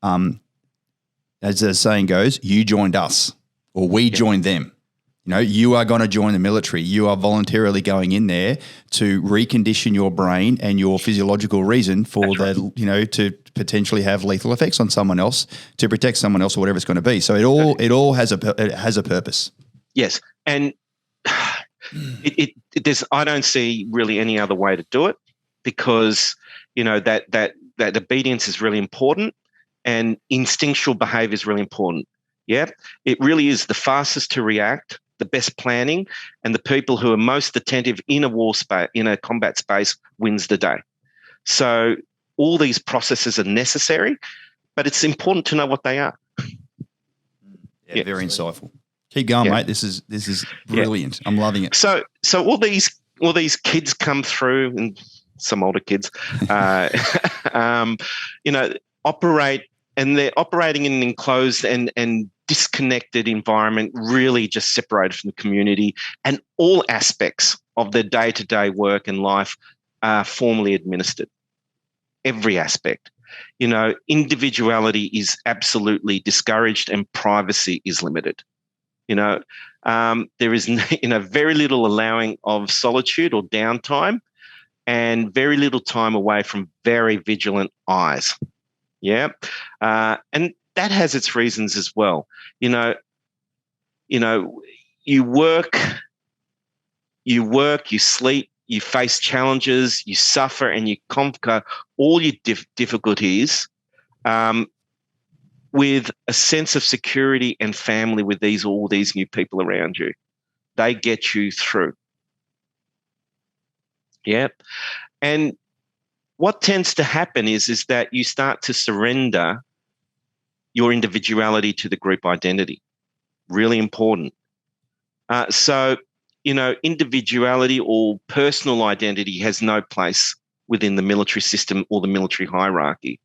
as the saying goes, you joined us or we joined them. You are going to join the military. You are voluntarily going in there to recondition your brain and your physiological reason for to potentially have lethal effects on someone else, to protect someone else or whatever it's going to be. So it all has a purpose. Yes, and I don't see really any other way to do it, because that obedience is really important and instinctual behavior is really important. Yeah, it really is the fastest to react, the best planning, and the people who are most attentive in a war space, in a combat space, wins the day. So all these processes are necessary, but it's important to know what they are. Yeah, very insightful. Keep going, mate. This is brilliant. I'm loving it. So all these kids come through, and some older kids, operate, and they're operating in an enclosed and disconnected environment, really just separated from the community, and all aspects of their day-to-day work and life are formally administered. Every aspect. Individuality is absolutely discouraged and privacy is limited. There is very little allowing of solitude or downtime, and very little time away from very vigilant eyes. Yeah. And that has its reasons as well. You work, you sleep, you face challenges, you suffer, and you conquer all your difficulties with a sense of security and family with all these new people around you. They get you through. Yeah. And what tends to happen is that you start to surrender your individuality to the group identity. Really important. Individuality or personal identity has no place within the military system or the military hierarchy.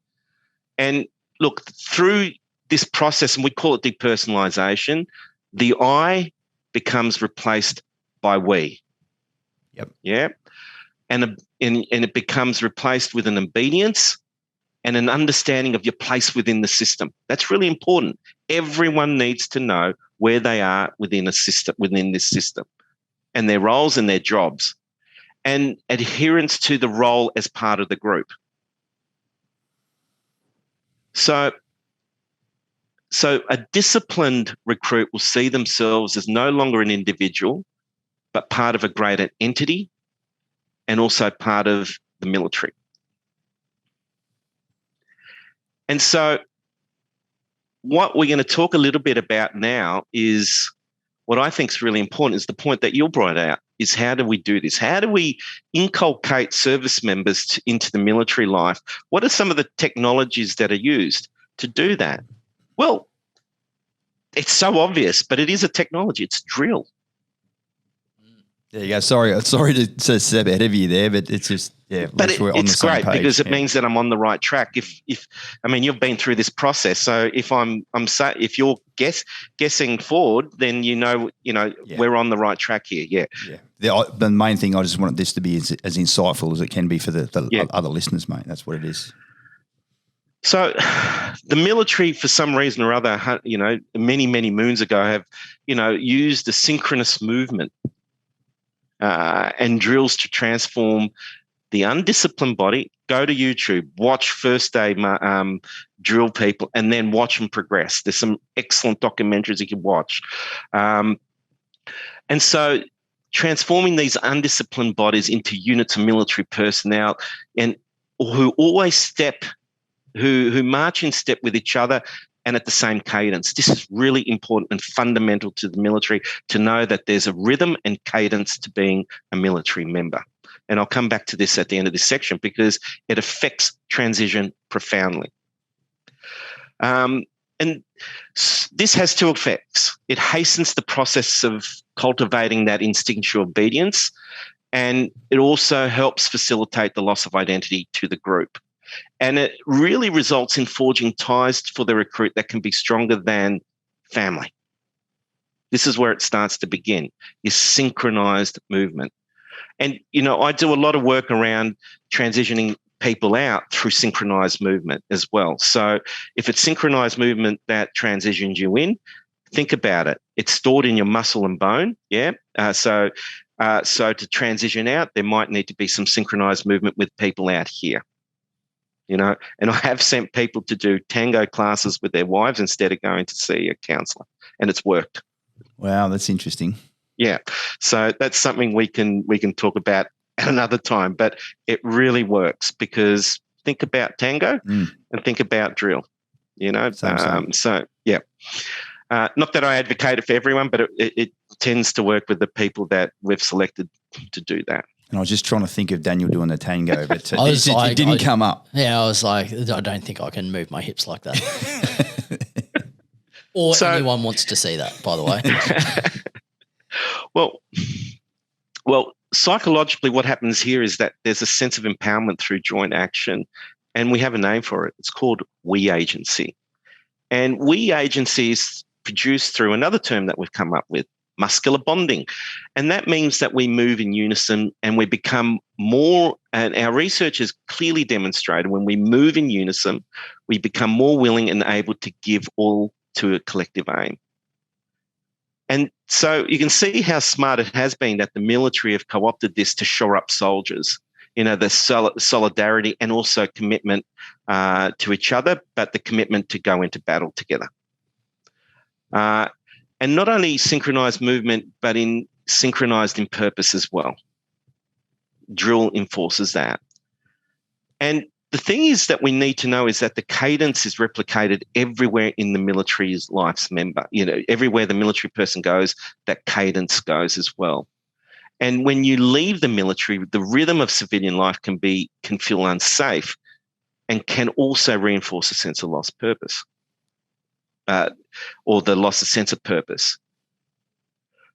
And look, through this process, and we call it depersonalization, the I becomes replaced by we. Yep. Yeah. And it becomes replaced with an obedience and an understanding of your place within the system. That's really important. Everyone needs to know where they are within this system, and their roles and their jobs, and adherence to the role as part of the group. So a disciplined recruit will see themselves as no longer an individual, but part of a greater entity and also part of the military. And so what we're going to talk a little bit about now is what I think is really important, is the point that you brought out, is how do we do this? How do we inculcate service members into the military life? What are some of the technologies that are used to do that? Well, it's so obvious, but it is a technology. It's drill. There you go. Sorry to step ahead of you there, but it's just But it's great because it means that I'm on the right track. If you've been through this process, so if you're guessing forward, then we're on the right track here. Yeah. Yeah. The main thing, I just wanted this to be as insightful as it can be for the other listeners, mate. That's what it is. So, the military, for some reason or other, many moons ago, have used the synchronous movement and drills to transform the undisciplined body. Go to YouTube, watch first day drill people, and then watch them progress. There's some excellent documentaries you can watch. And so transforming these undisciplined bodies into units of military personnel and who always who march in step with each other and at the same cadence. This is really important and fundamental to the military, to know that there's a rhythm and cadence to being a military member. And I'll come back to this at the end of this section because it affects transition profoundly. And this has two effects. It hastens the process of cultivating that instinctual obedience, and it also helps facilitate the loss of identity to the group. And it really results in forging ties for the recruit that can be stronger than family. This is where it starts to begin, is synchronized movement. And, I do a lot of work around transitioning people out through synchronized movement as well. So if it's synchronized movement that transitions you in, think about it. It's stored in your muscle and bone, yeah? So to transition out, there might need to be some synchronized movement with people out here, and I have sent people to do tango classes with their wives instead of going to see a counsellor, and it's worked. Wow, that's interesting. Yeah. So that's something we can talk about at another time, but it really works because think about tango and think about drill, So, yeah. Not that I advocate it for everyone, but it tends to work with the people that we've selected to do that. And I was just trying to think of Daniel doing the tango, but it didn't come up. Yeah, I was like, I don't think I can move my hips like that. Or anyone wants to see that, by the way. Well, psychologically, what happens here is that there's a sense of empowerment through joint action, and we have a name for it. It's called we agency. And we agency is produced through another term that we've come up with, muscular bonding. And that means that we move in unison and we become more, and our research has clearly demonstrated when we move in unison, we become more willing and able to give all to a collective aim. And so you can see how smart it has been that the military have co-opted this to shore up soldiers, the solidarity and also commitment to each other, but the commitment to go into battle together. And not only synchronized movement, but synchronized in purpose as well. Drill enforces that. And the thing is that we need to know is that the cadence is replicated everywhere in the military's life's member. Everywhere the military person goes, that cadence goes as well. And when you leave the military, the rhythm of civilian life can feel unsafe and can also reinforce a sense of lost purpose or the loss of sense of purpose.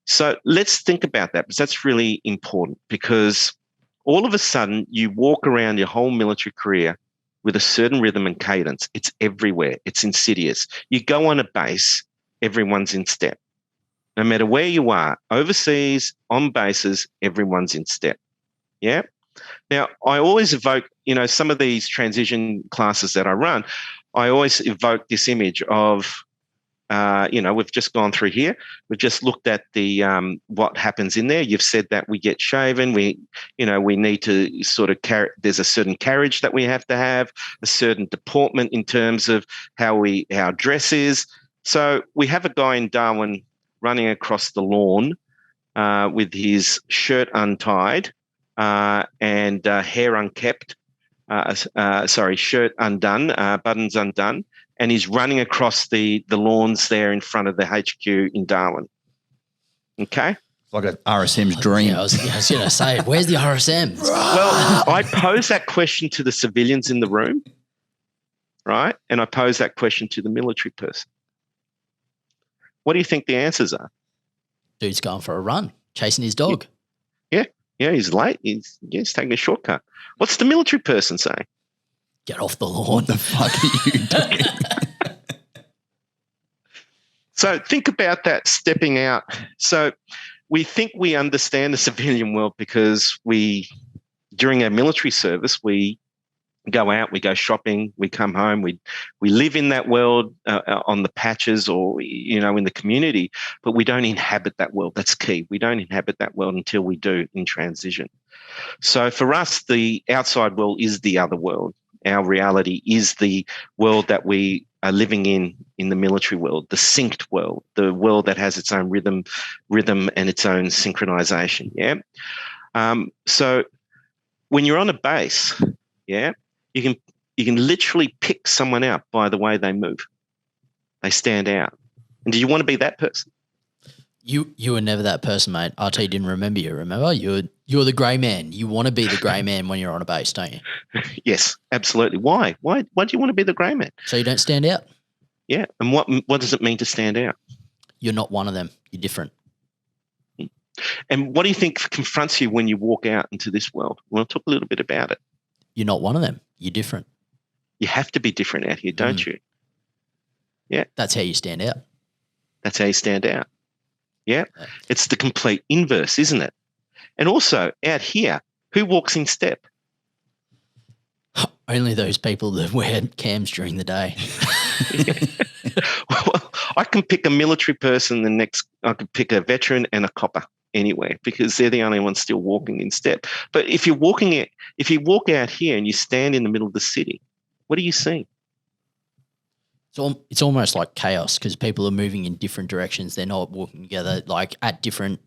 So let's think about that because that's really important because all of a sudden, you walk around your whole military career with a certain rhythm and cadence. It's everywhere. It's insidious. You go on a base, everyone's in step. No matter where you are, overseas, on bases, everyone's in step. Yeah? Now, I always evoke, some of these transition classes that I run, I always evoke this image of, we've just gone through here. We've just looked at the what happens in there. You've said that we get shaven. We need to sort of carry. There's a certain carriage that we have to have, a certain deportment in terms of how our dress is. So we have a guy in Darwin running across the lawn with his shirt untied and hair unkept. Shirt undone, buttons undone. And he's running across the lawns there in front of the HQ in Darwin. Okay? Like an RSM's dream. Yeah, I was going to say, where's the RSM? Well, I pose that question to the civilians in the room, right? And I pose that question to the military person. What do you think the answers are? Dude's going for a run, chasing his dog. Yeah, he's late. He's taking a shortcut. What's the military person say? Get off the lawn. What the fuck are you doing? So think about that stepping out. So we think we understand the civilian world because during our military service, we go out, we go shopping, we come home, we live in that world on the patches or, in the community, but we don't inhabit that world. That's key. We don't inhabit that world until we do in transition. So for us, the outside world is the other world. Our reality is the world that we are living in the military world, the synced world, the world that has its own rhythm and its own synchronization. Yeah. So when you're on a base, yeah, you can literally pick someone out by the way they move. They stand out. And do you want to be that person? You were never that person, mate. RT didn't remember you. Remember, you're the grey man. You want to be the grey man when you're on a base, don't you? Yes, absolutely. Why? Why do you want to be the grey man? So you don't stand out. Yeah. And what does it mean to stand out? You're not one of them. You're different. And what do you think confronts you when you walk out into this world? Well, talk a little bit about it. You're not one of them. You're different. You have to be different out here, don't you? Yeah. That's how you stand out. That's how you stand out. Yeah. It's the complete inverse, isn't it? And also out here, who walks in step? Only those people that wear cams during the day. Well, I can pick a military person, I could pick a veteran and a copper anywhere because they're the only ones still walking in step. But if you walk out here and you stand in the middle of the city, what are you seeing? It's almost like chaos because people are moving in different directions. They're not walking together like at different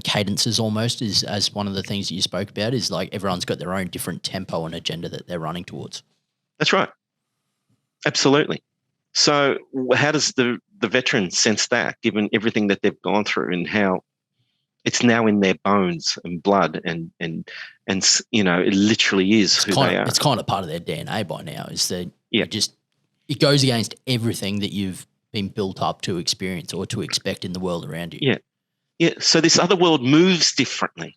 cadences almost as one of the things that you spoke about is like everyone's got their own different tempo and agenda that they're running towards. That's right. Absolutely. So how does the veteran sense that given everything that they've gone through and how it's now in their bones and blood and you know, it literally is who they are. It's kind of part of their DNA by now is that it goes against everything that you've been built up to experience or to expect in the world around you. Yeah. Yeah. So this other world moves differently.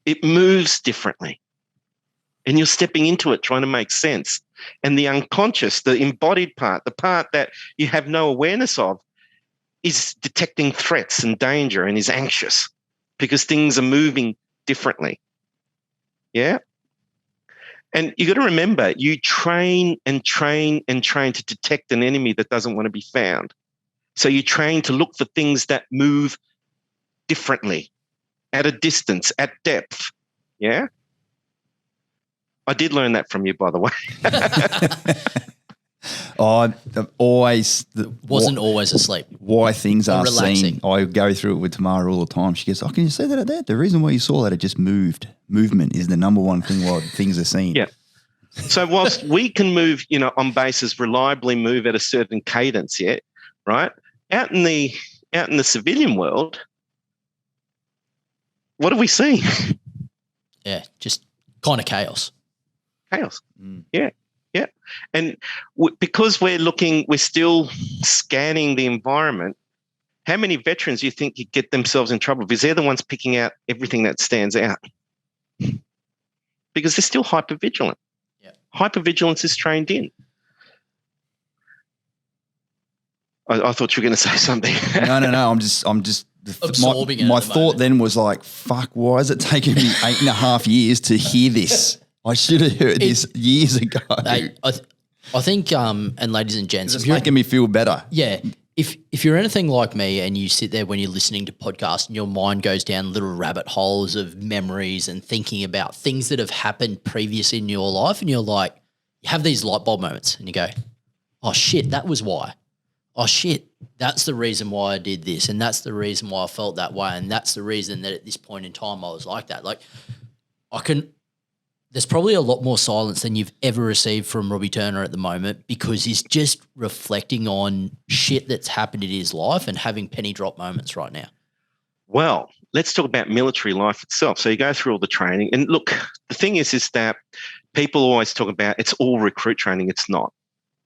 It moves differently. And you're stepping into it, trying to make sense. And the unconscious, the embodied part, the part that you have no awareness of, is detecting threats and danger and is anxious because things are moving differently. Yeah. And you got to remember, you train and train and train to detect an enemy that doesn't want to be found. So you train to look for things that move differently, at a distance, at depth. Yeah. I did learn that from you, by the way. Wasn't always asleep. Why things are relaxing. seen. I go through it with Tamara all the time. She goes, can you say that at that? The reason why you saw that, it just moved. Movement is the number one thing why things are seen. Yeah. So whilst we can move, you know, on bases reliably move at a certain cadence, yeah, right? Out in the civilian world, what are we seeing? Yeah, just kind of chaos. Chaos. Yeah. Yeah. And because we're still scanning the environment, how many veterans do you think could get themselves in trouble? Because they're the ones picking out everything that stands out. Because they're still hypervigilant. Yeah. Hypervigilance is trained in. I thought you were going to say something. No. I'm just absorbing my thought then was like, fuck, why is it taking me 8.5 years to hear this? I should have heard this years ago. I think, and ladies and gents, it's making me feel better. Yeah. If you're anything like me and you sit there when you're listening to podcasts and your mind goes down little rabbit holes of memories and thinking about things that have happened previous in your life and you're like, you have these light bulb moments and you go, oh shit, that was why. Oh shit, that's the reason why I did this and that's the reason why I felt that way and that's the reason that at this point in time I was like that. Like there's probably a lot more silence than you've ever received from Robbie Turner at the moment because he's just reflecting on shit that's happened in his life and having penny drop moments right now. Well, let's talk about military life itself. So you go through all the training and look, the thing is that people always talk about it's all recruit training. It's not.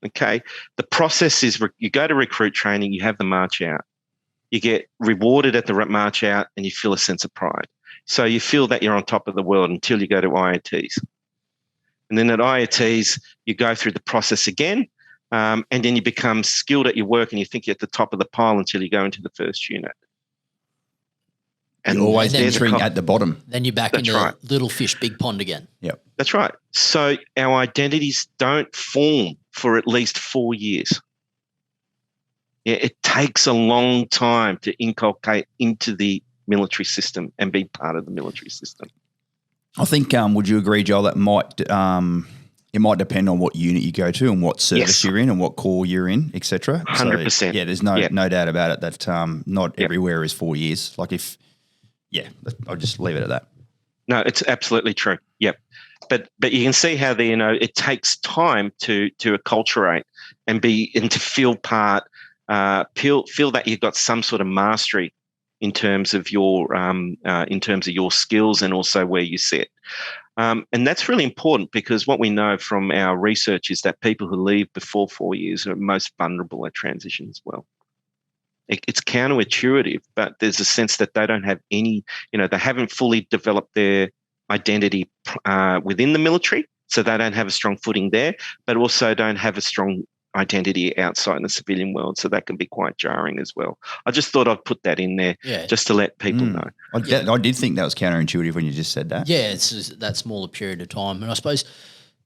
Okay. The process is you go to recruit training, you have the march out, you get rewarded at the march out and you feel a sense of pride. So you feel that you're on top of the world until you go to IATs. And then at IATs, you go through the process again, and then you become skilled at your work and you think you're at the top of the pile until you go into the first unit. And you're always entering at the bottom. Then you're back into little fish, big pond again. Yep. That's right. So our identities don't form for at least 4 years. Yeah, it takes a long time to inculcate into the military system and be part of the military system. I think, would you agree, Joel, that might it might depend on what unit you go to and what service Yes. you're in and what corps you're in, etc. 100%. Yeah, there's no doubt about it that not everywhere is 4 years. Like I'll just leave it at that. No, it's absolutely true. Yep. But you can see how it takes time to acculturate and to feel part, feel that you've got some sort of mastery in terms of your skills and also where you sit. And that's really important because what we know from our research is that people who leave before 4 years are most vulnerable at transition as well. It's counterintuitive, but there's a sense that they don't have any, they haven't fully developed their identity within the military, so they don't have a strong footing there, but also don't have a strong identity outside in the civilian world, so that can be quite jarring as well. I just thought I'd put that in there just to let people know. I did think that was counterintuitive when you just said that. Yeah, it's just that smaller period of time. And I suppose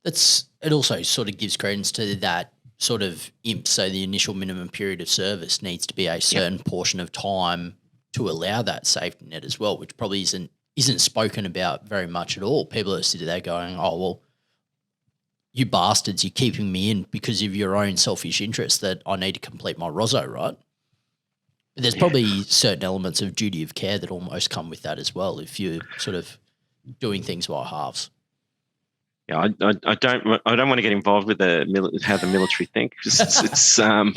it also sort of gives credence to that sort of imp. So the initial minimum period of service needs to be a certain portion of time to allow that safety net as well, which probably isn't spoken about very much at all. People are sitting there going, oh, well, you bastards, you're keeping me in because of your own selfish interest that I need to complete my Rosso, right? But there's probably certain elements of duty of care that almost come with that as well if you're sort of doing things by halves. Yeah, I don't want to get involved with how the military think. It's I'm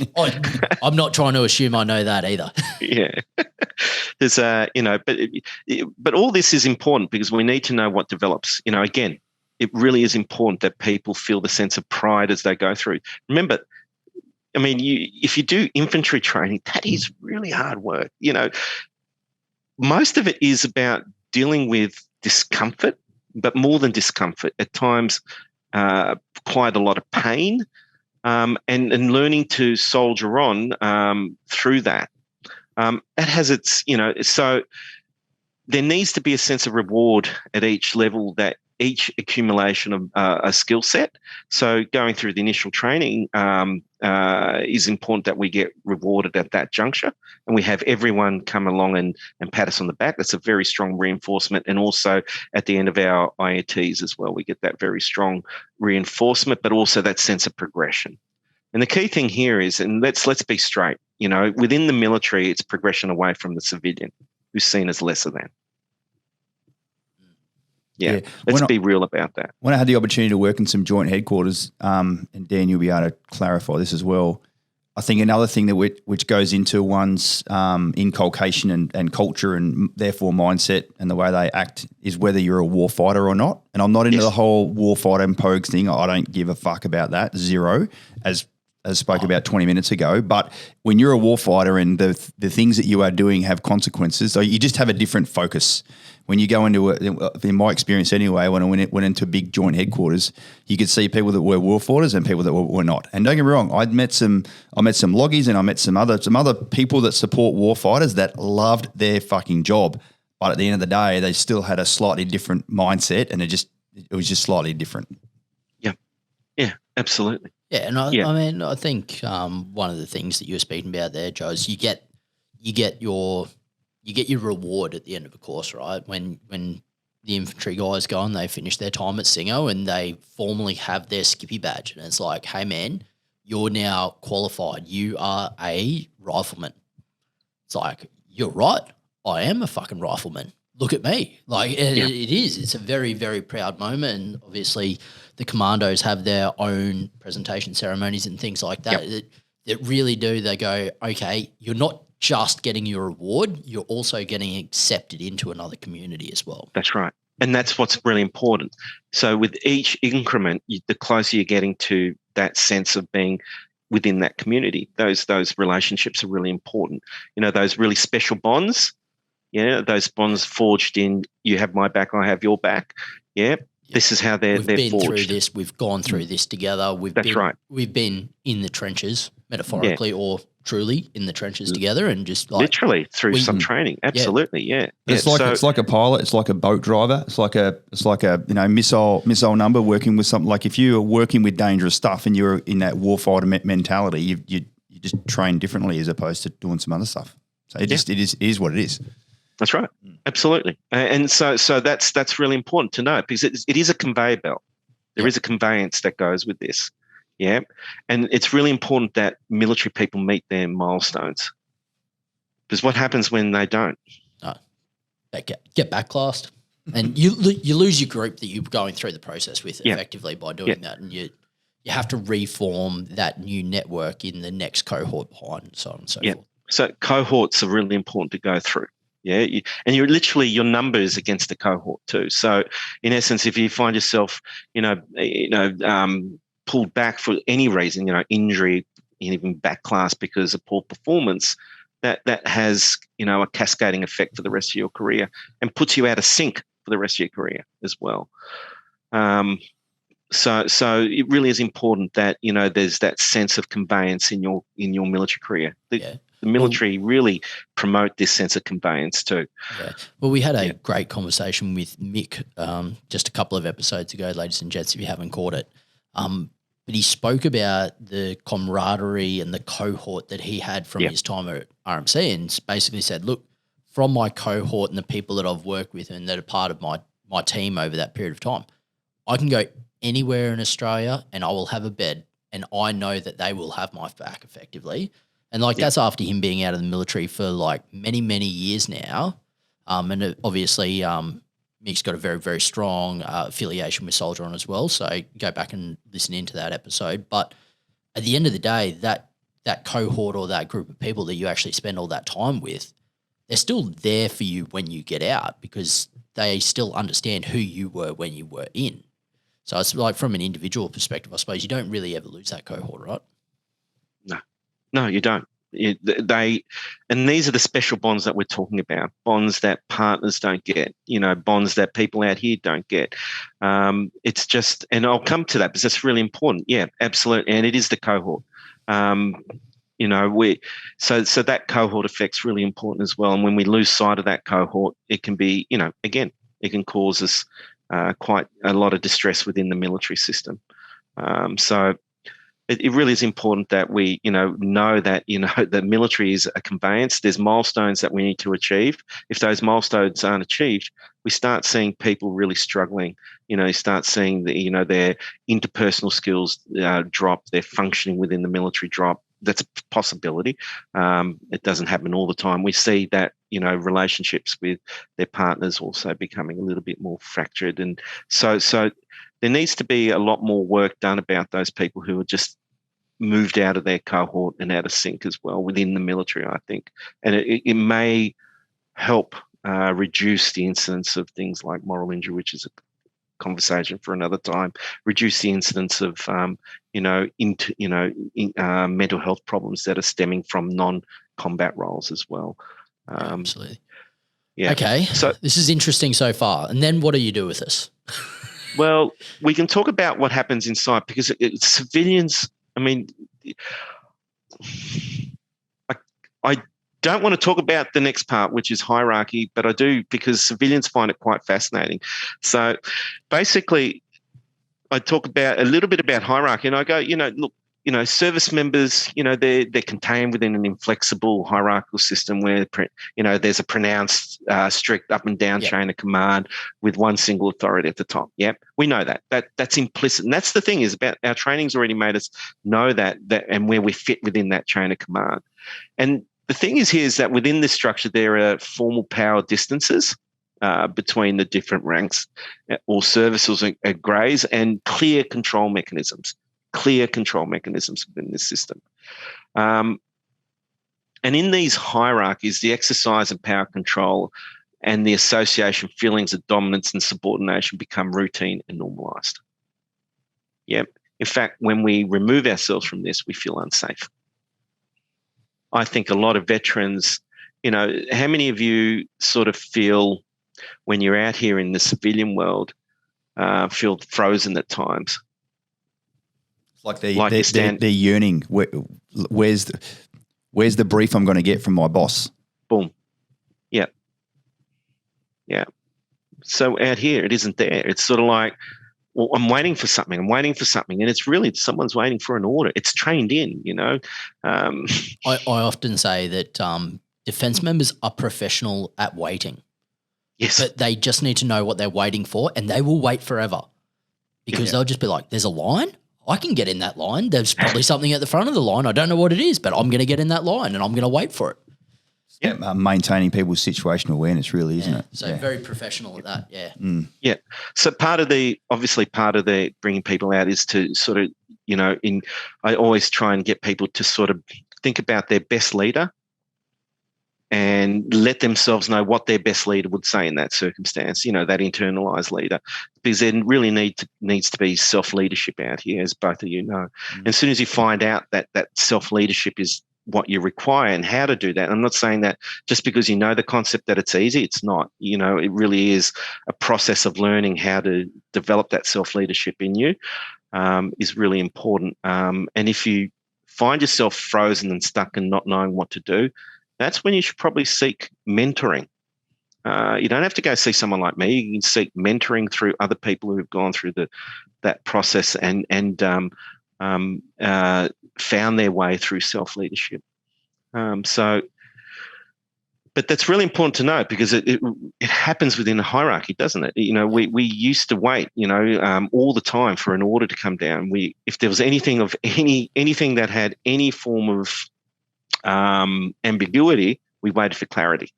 not trying to assume I know that either. Yeah, there's but all this is important because we need to know what develops. Again, it really is important that people feel the sense of pride as they go through. Remember, I mean, if you do infantry training, that is really hard work. Most of it is about dealing with discomfort. But more than discomfort, at times quite a lot of pain, and learning to soldier on through that. That has its, so there needs to be a sense of reward at each level, that each accumulation of a skill set. So going through the initial training is important that we get rewarded at that juncture, and we have everyone come along and pat us on the back. That's a very strong reinforcement. And also at the end of our IATs as well, we get that very strong reinforcement, but also that sense of progression. And the key thing here is, and let's be straight, within the military, it's progression away from the civilian who's seen as lesser than. Yeah, let's be real about that. When I had the opportunity to work in some joint headquarters, and Dan, you'll be able to clarify this as well. I think another thing that which goes into one's inculcation and culture and therefore mindset and the way they act is whether you're a war fighter or not. And I'm not into the whole war fighter and pogues thing. I don't give a fuck about that. Zero, as spoke about 20 minutes ago. But when you're a war fighter and the things that you are doing have consequences, so you just have a different focus. When you go into in my experience anyway, when I went into big joint headquarters, you could see people that were war fighters and people that were not. And don't get me wrong, I met some loggies and I met some other people that support war fighters that loved their fucking job. But at the end of the day, they still had a slightly different mindset, and it was just slightly different. Yeah, absolutely. Yeah, and I mean, I think one of the things that you were speaking about there, Joe, is you get your reward at the end of a course, right? When the infantry guys go and they finish their time at Singo and they formally have their skippy badge, and it's like, hey man, you're now qualified. You are a rifleman. It's like, you're right. I am a fucking rifleman. Look at me. Like it is. It's a very, very proud moment. And obviously the commandos have their own presentation ceremonies and things like that. That really do. They go, okay, you're not just getting your reward, you're also getting accepted into another community as well. That's right. And that's what's really important. So with each increment, the closer you're getting to that sense of being within that community, those relationships are really important. Those really special bonds, those bonds forged in, you have my back, I have your back. Yeah. This is how they're forged. We've been through this. We've gone through this together. That's right. We've been in the trenches, metaphorically or truly in the trenches together, and just like literally through some training. Absolutely, yeah. It's like a pilot. It's like a boat driver. It's like a missile number working with something. Like if you are working with dangerous stuff and you're in that warfighter mentality, you just train differently as opposed to doing some other stuff. So it is what it is. That's right. Absolutely. And so that's really important to know, because it is a conveyor belt. There is a conveyance that goes with this. Yeah. And it's really important that military people meet their milestones. Because what happens when they don't? They get backclassed. And you lose your group that you're going through the process with effectively by doing that. And you have to reform that new network in the next cohort behind and so on and so forth. So cohorts are really important to go through. Yeah. And you're literally your numbers against the cohort too. So in essence, if you find yourself, pulled back for any reason, injury, even back class because of poor performance, that has, a cascading effect for the rest of your career and puts you out of sync for the rest of your career as well. So it really is important that, there's that sense of conveyance in your military career. The military really promote this sense of conveyance too. Yeah. Well, we had a great conversation with Mick just a couple of episodes ago, ladies and gents, if you haven't caught it. But he spoke about the camaraderie and the cohort that he had from his time at RMC and basically said, look, from my cohort and the people that I've worked with and that are part of my team over that period of time, I can go anywhere in Australia and I will have a bed and I know that they will have my back effectively. And that's after him being out of the military for many, many years now. And obviously Mick's got a very, very strong affiliation with SoldierOn as well. So go back and listen into that episode. But at the end of the day, that cohort or that group of people that you actually spend all that time with, they're still there for you when you get out because they still understand who you were when you were in. So it's from an individual perspective, I suppose you don't really ever lose that cohort, right? No, you don't. And these are the special bonds that we're talking about, bonds that partners don't get, bonds that people out here don't get. It's just, and I'll come to that because that's really important. Yeah, absolutely. And it is the cohort. So that cohort effect's really important as well. And when we lose sight of that cohort, it can be, again, it can cause us quite a lot of distress within the military system. So it really is important that we, know that, the military is a conveyance. There's milestones that we need to achieve. If those milestones aren't achieved, we start seeing people really struggling. You start seeing their interpersonal skills drop, their functioning within the military drop. That's a possibility. It doesn't happen all the time. We see that, relationships with their partners also becoming a little bit more fractured. And so there needs to be a lot more work done about those people who are just moved out of their cohort and out of sync as well within the military, I think. And it may help reduce the incidence of things like moral injury, which is a conversation for another time, reduce the incidence of, mental health problems that are stemming from non-combat roles as well. Absolutely. Yeah. Okay. So this is interesting so far. And then what do you do with this? Well, we can talk about what happens inside because civilians, I don't want to talk about the next part, which is hierarchy, but I do because civilians find it quite fascinating. So basically, I talk about a little bit about hierarchy and I go, look, service members, they're contained within an inflexible hierarchical system where, there's a pronounced strict up and down chain of command with one single authority at the top. Yep. We know that. That's implicit. And that's the thing is about our training's already made us know that and where we fit within that chain of command. And the thing is here is that within this structure, there are formal power distances between the different ranks or services and grades and clear control mechanisms within this system. And in these hierarchies, the exercise of power control and the association feelings of dominance and subordination become routine and normalized. Yeah. In fact, when we remove ourselves from this, we feel unsafe. I think a lot of veterans, how many of you sort of feel when you're out here in the civilian world, feel frozen at times? Like they're yearning. Where's the brief I'm going to get from my boss? Boom. Yeah. Yeah. So out here, it isn't there. It's sort of like, well, I'm waiting for something. And it's really someone's waiting for an order. It's trained in, I often say that defence members are professional at waiting. Yes. But they just need to know what they're waiting for and they will wait forever. because they'll just be like, there's a line. I can get in that line. There's probably something at the front of the line. I don't know what it is, but I'm going to get in that line and I'm going to wait for it. Yeah, maintaining people's situational awareness, really, isn't it? So very professional at that. Yeah. Yeah. So part of the bringing people out is to sort of, I always try and get people to sort of think about their best leader and let themselves know what their best leader would say in that circumstance, that internalized leader, because there really needs to be self-leadership out here, as both of you know. And as soon as you find out that self-leadership is what you require and how to do that. I'm not saying that just because you know the concept that it's easy. It's not. It really is a process of learning how to develop that self-leadership in you is really important. And if you find yourself frozen and stuck and not knowing what to do, that's when you should probably seek mentoring. You don't have to go see someone like me. You can seek mentoring through other people who've gone through that process and found their way through self-leadership. But that's really important to know, because it happens within a hierarchy, doesn't it? We used to wait, all the time for an order to come down. If there was anything that had any form of ambiguity, we waited for clarity.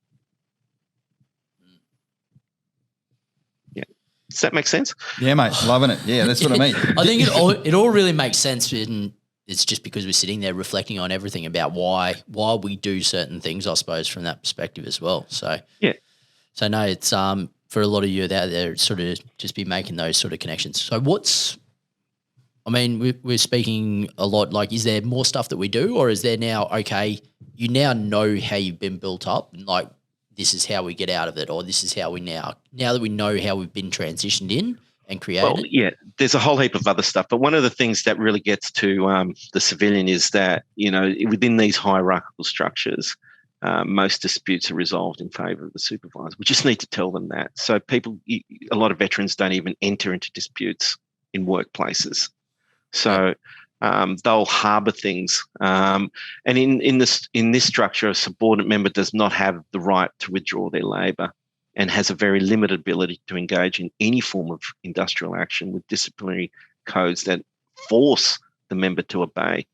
Yeah. Does that make sense? Yeah, mate. Loving it. Yeah, that's what I mean. I think it all really makes sense, and it's just because we're sitting there reflecting on everything about why we do certain things, I suppose, from that perspective as well. So yeah. So no, it's for a lot of you out there, it's sort of just be making those sort of connections. So we're speaking a lot, like, is there more stuff that we do, or is there now, okay, you now know how you've been built up, and like, this is how we get out of it, or this is how we now that we know how we've been transitioned in and created? Well, yeah, there's a whole heap of other stuff. But one of the things that really gets to the civilian is that, within these hierarchical structures, most disputes are resolved in favour of the supervisor. We just need to tell them that. So a lot of veterans don't even enter into disputes in workplaces. So they'll harbour things. And in this structure, a subordinate member does not have the right to withdraw their labour and has a very limited ability to engage in any form of industrial action with disciplinary codes that force the member to obey.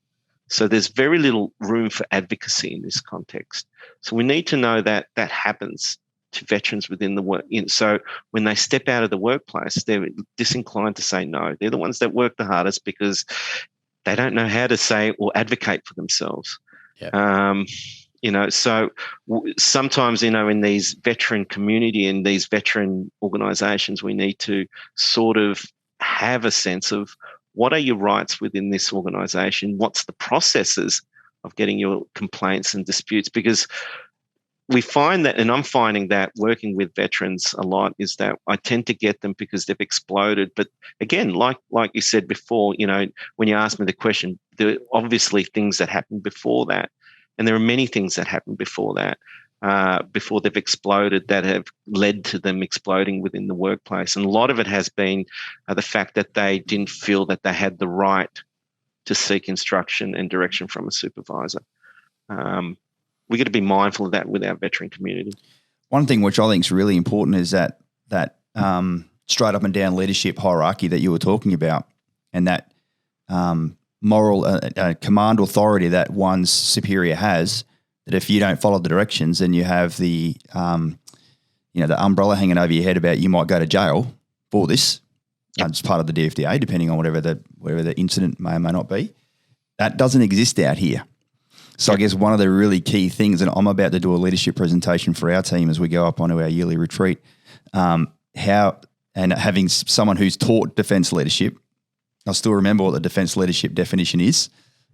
So there's very little room for advocacy in this context. So we need to know that that happens to veterans within the work. So when they step out of the workplace, they're disinclined to say no. They're the ones that work the hardest because they don't know how to say or advocate for themselves. Yeah. So sometimes, in these veteran community and these veteran organisations, we need to sort of have a sense of what are your rights within this organisation? What's the processes of getting your complaints and disputes? Because we find that, and I'm finding that working with veterans a lot, is that I tend to get them because they've exploded. But again, like you said before, when you asked me the question, there are obviously things that happened before that. And there are many things that happened before that, before they've exploded, that have led to them exploding within the workplace. And a lot of it has been the fact that they didn't feel that they had the right to seek instruction and direction from a supervisor. We've got to be mindful of that with our veteran community. One thing which I think is really important is that straight up and down leadership hierarchy that you were talking about, and that moral command authority that one's superior has, that if you don't follow the directions, then you have the the umbrella hanging over your head about you might go to jail for this. It's part of the DFDA, depending on whatever the incident may or may not be. That doesn't exist out here. So I guess one of the really key things, and I'm about to do a leadership presentation for our team as we go up onto our yearly retreat, having someone who's taught defence leadership. I still remember what the defence leadership definition is.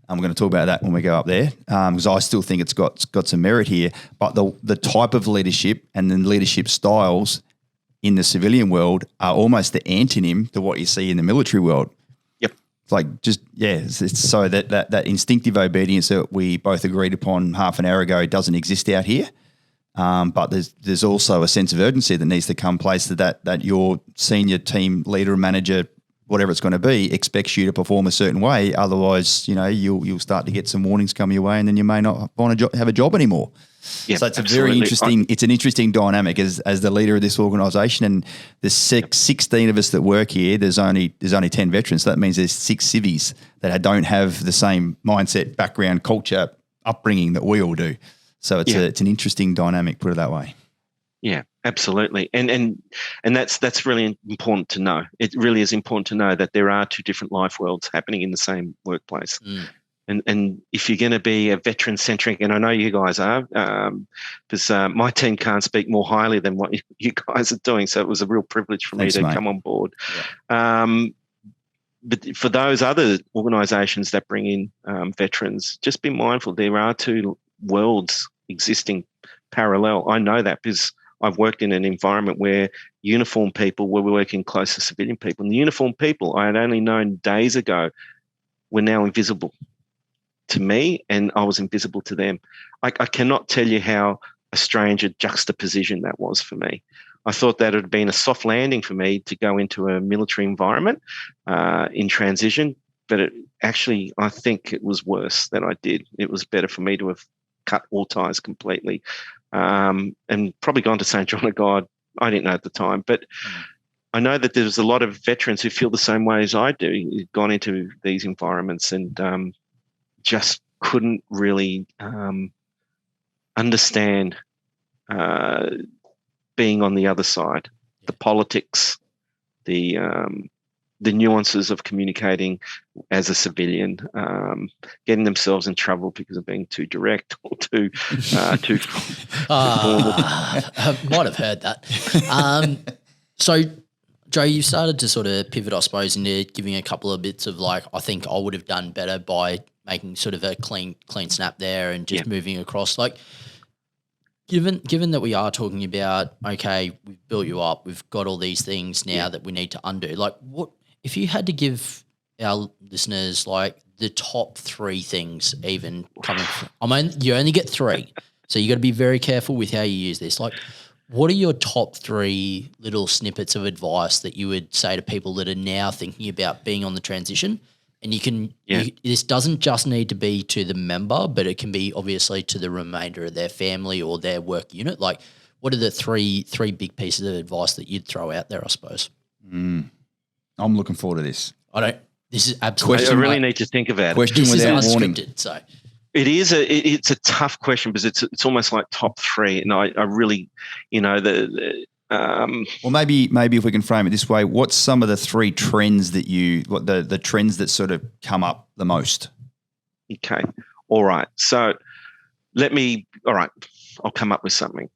I'm going to talk about that when we go up there, because I still think it's got some merit here. But the type of leadership and the leadership styles in the civilian world are almost the antonym to what you see in the military world. Yep. It's like it's so that instinctive obedience that we both agreed upon half an hour ago doesn't exist out here. But there's also a sense of urgency that needs to come place that your senior team leader, manager, whatever it's going to be, expects you to perform a certain way. Otherwise, you'll start to get some warnings come your way, and then you may not want to have a job anymore. Yeah, so it's absolutely. it's an interesting dynamic as the leader of this organisation, and there's 16 of us that work here. There's only 10 veterans. So that means there's 6 civvies that don't have the same mindset, background, culture, upbringing that we all do. So it's an interesting dynamic, put it that way. Yeah, absolutely. And that's really important to know. It really is important to know that there are 2 different life worlds happening in the same workplace. And if you're going to be a veteran-centric, and I know you guys are, because my team can't speak more highly than what you guys are doing, so it was a real privilege for me to come on board. Yeah. But for those other organisations that bring in veterans, just be mindful there are 2 worlds existing parallel. I know that because I've worked in an environment where uniformed people were working close to civilian people. And the uniformed people I had only known days ago were now invisible to me, and I was invisible to them. I cannot tell you how a strange juxtaposition that was for me. I thought that it had been a soft landing for me to go into a military environment in transition, but I think it was worse than I did. It was better for me to have cut all ties completely and probably gone to St. John of God. I didn't know at the time, but I know that there's a lot of veterans who feel the same way as I do, who've gone into these environments and just couldn't really understand being on the other side, the politics, the nuances of communicating as a civilian, getting themselves in trouble because of being too direct or too formal. I might have heard that. So, Joe, you started to sort of pivot, I suppose, into giving a couple of bits of like, I think I would have done better by making sort of a clean snap there and just moving across. Like, given that we are talking about, okay, we've built you up, we've got all these things now that we need to undo. Like, what if you had to give our listeners like the top 3 things, even coming from, I mean, you only get 3, so you got to be very careful with how you use this. Like, what are your top 3 little snippets of advice that you would say to people that are now thinking about being on the transition? And you can, this doesn't just need to be to the member, but it can be obviously to the remainder of their family or their work unit. Like, what are the three big pieces of advice that you'd throw out there, I suppose? I'm looking forward to this. This is absolutely. I really need to think about it. Question without warning. So it is it's a tough question because it's almost like top 3, and I really, well, maybe if we can frame it this way, what's some of the 3 trends that the trends that sort of come up the most? Okay, all right. So I'll come up with something.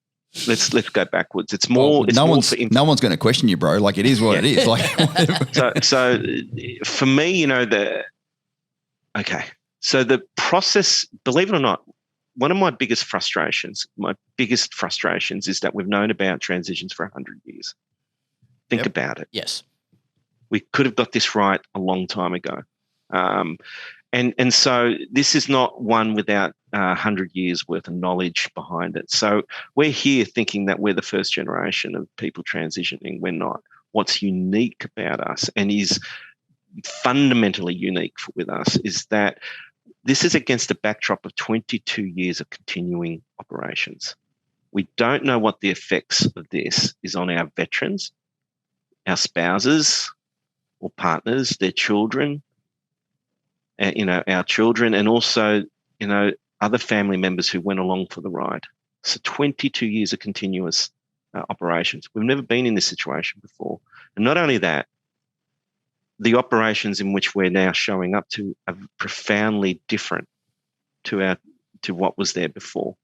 Let's go backwards. It's more. No one's going to question you, bro. Like, it is what it is. Like, so for me, So the process, believe it or not, one of my biggest frustrations is that we've known about transitions for 100 years. Think about it. Yes. We could have got this right a long time ago. And so this is not one without 100 years worth of knowledge behind it. So we're here thinking that we're the first generation of people transitioning. We're not. What's unique about us, and is fundamentally unique with us, is that this is against a backdrop of 22 years of continuing operations. We don't know what the effects of this is on our veterans, our spouses or partners, their children, our children, and also, other family members who went along for the ride. So 22 years of continuous operations. We've never been in this situation before. And not only that, the operations in which we're now showing up to are profoundly different to what was there before.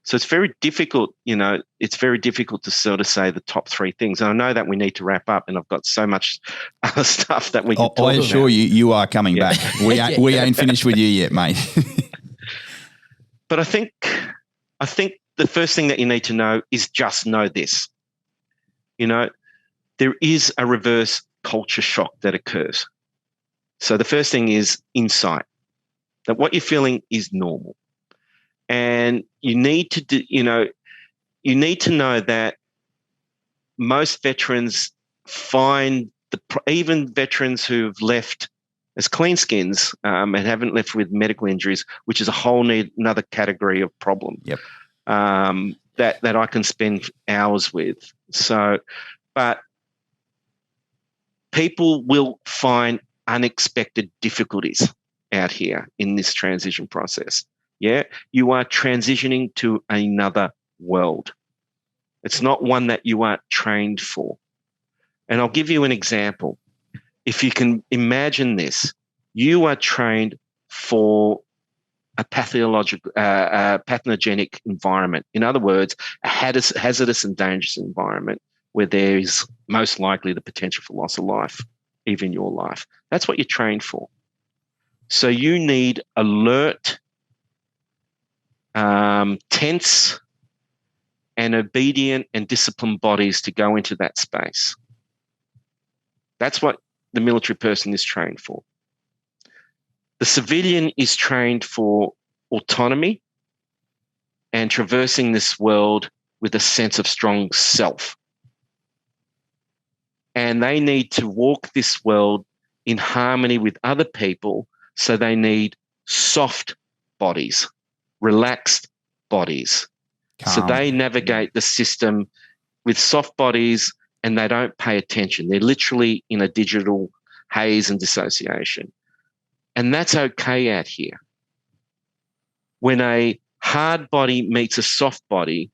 So it's very difficult, to sort of say the top 3 things. And I know that we need to wrap up, and I've got so much other stuff that we can talk about. I assure you are coming back. We ain't finished with you yet, mate. But I think the first thing that you need to know is just know this. There is a reverse culture shock that occurs. So the first thing is insight, that what you're feeling is normal. And you need to know that most veterans find even veterans who've left as clean skins and haven't left with medical injuries, which is a whole another category of problem. Yep. that I can spend hours with. So, but people will find unexpected difficulties out here in this transition process. Yeah, you are transitioning to another world. It's not one that you are trained for. And I'll give you an example. If you can imagine this, you are trained for a pathogenic environment. In other words, a hazardous and dangerous environment where there is most likely the potential for loss of life, even your life. That's what you're trained for. So you need alert, tense, and obedient and disciplined bodies to go into that space. That's what the military person is trained for. The civilian is trained for autonomy and traversing this world with a sense of strong self. And they need to walk this world in harmony with other people, so they need soft bodies, relaxed bodies. Calm. So they navigate the system with soft bodies and they don't pay attention. They're literally in a digital haze and dissociation. And that's okay out here. When a hard body meets a soft body,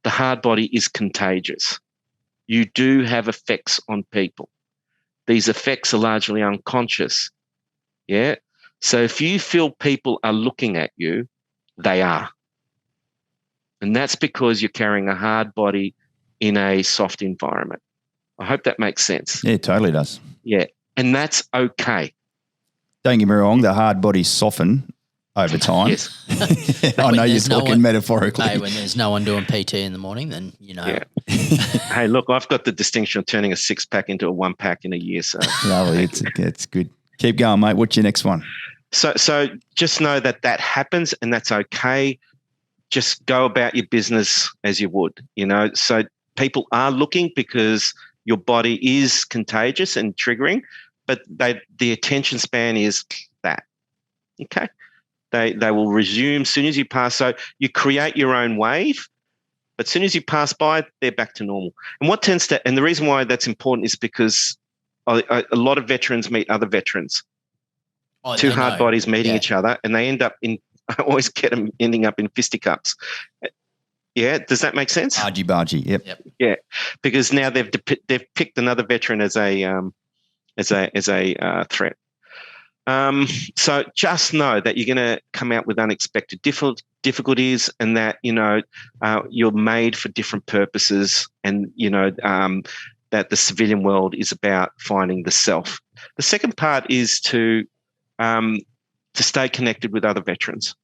the hard body is contagious. You do have effects on people. These effects are largely unconscious. Yeah. So if you feel people are looking at you, they are. And that's because you're carrying a hard body in a soft environment. I hope that makes sense. Yeah, it totally does. Yeah. And that's okay. Don't get me wrong, the hard bodies soften over time. Yes. I know you're talking metaphorically. Hey, when there's no one doing PT in the morning, then you know. Yeah. Hey, look, I've got the distinction of turning a 6-pack into a 1-pack in a year. So lovely. It's good. Keep going, mate. What's your next one? So just know that happens and that's okay. Just go about your business as you would, you know. So people are looking because your body is contagious and triggering, but the attention span is that. Okay. They will resume as soon as you pass. So you create your own wave, but as soon as you pass by, they're back to normal. And the reason why that's important is because a lot of veterans meet other veterans. Oh, Two hard bodies meeting each other, and they end up in. I always get them ending up in fisticuffs. Yeah, does that make sense? Argy-bargy, yep. Yeah, because now they've picked another veteran as a threat. So just know that you're going to come out with unexpected difficulties, and that you're made for different purposes, and that the civilian world is about finding the self. The second part is to stay connected with other veterans.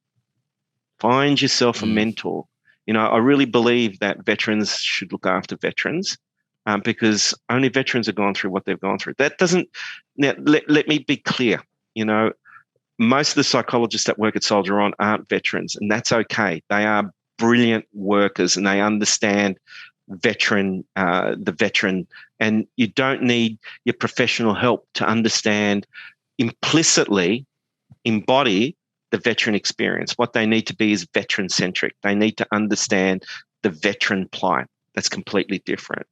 Find yourself a mentor. I really believe that veterans should look after veterans, because only veterans have gone through what they've gone through. That doesn't. Now, let me be clear. Most of the psychologists that work at SoldierOn aren't veterans, and that's okay. They are brilliant workers, and they understand the veteran, and you don't need your professional help to understand implicitly, embody the veteran experience. What they need to be is veteran-centric. They need to understand the veteran plight. That's completely different.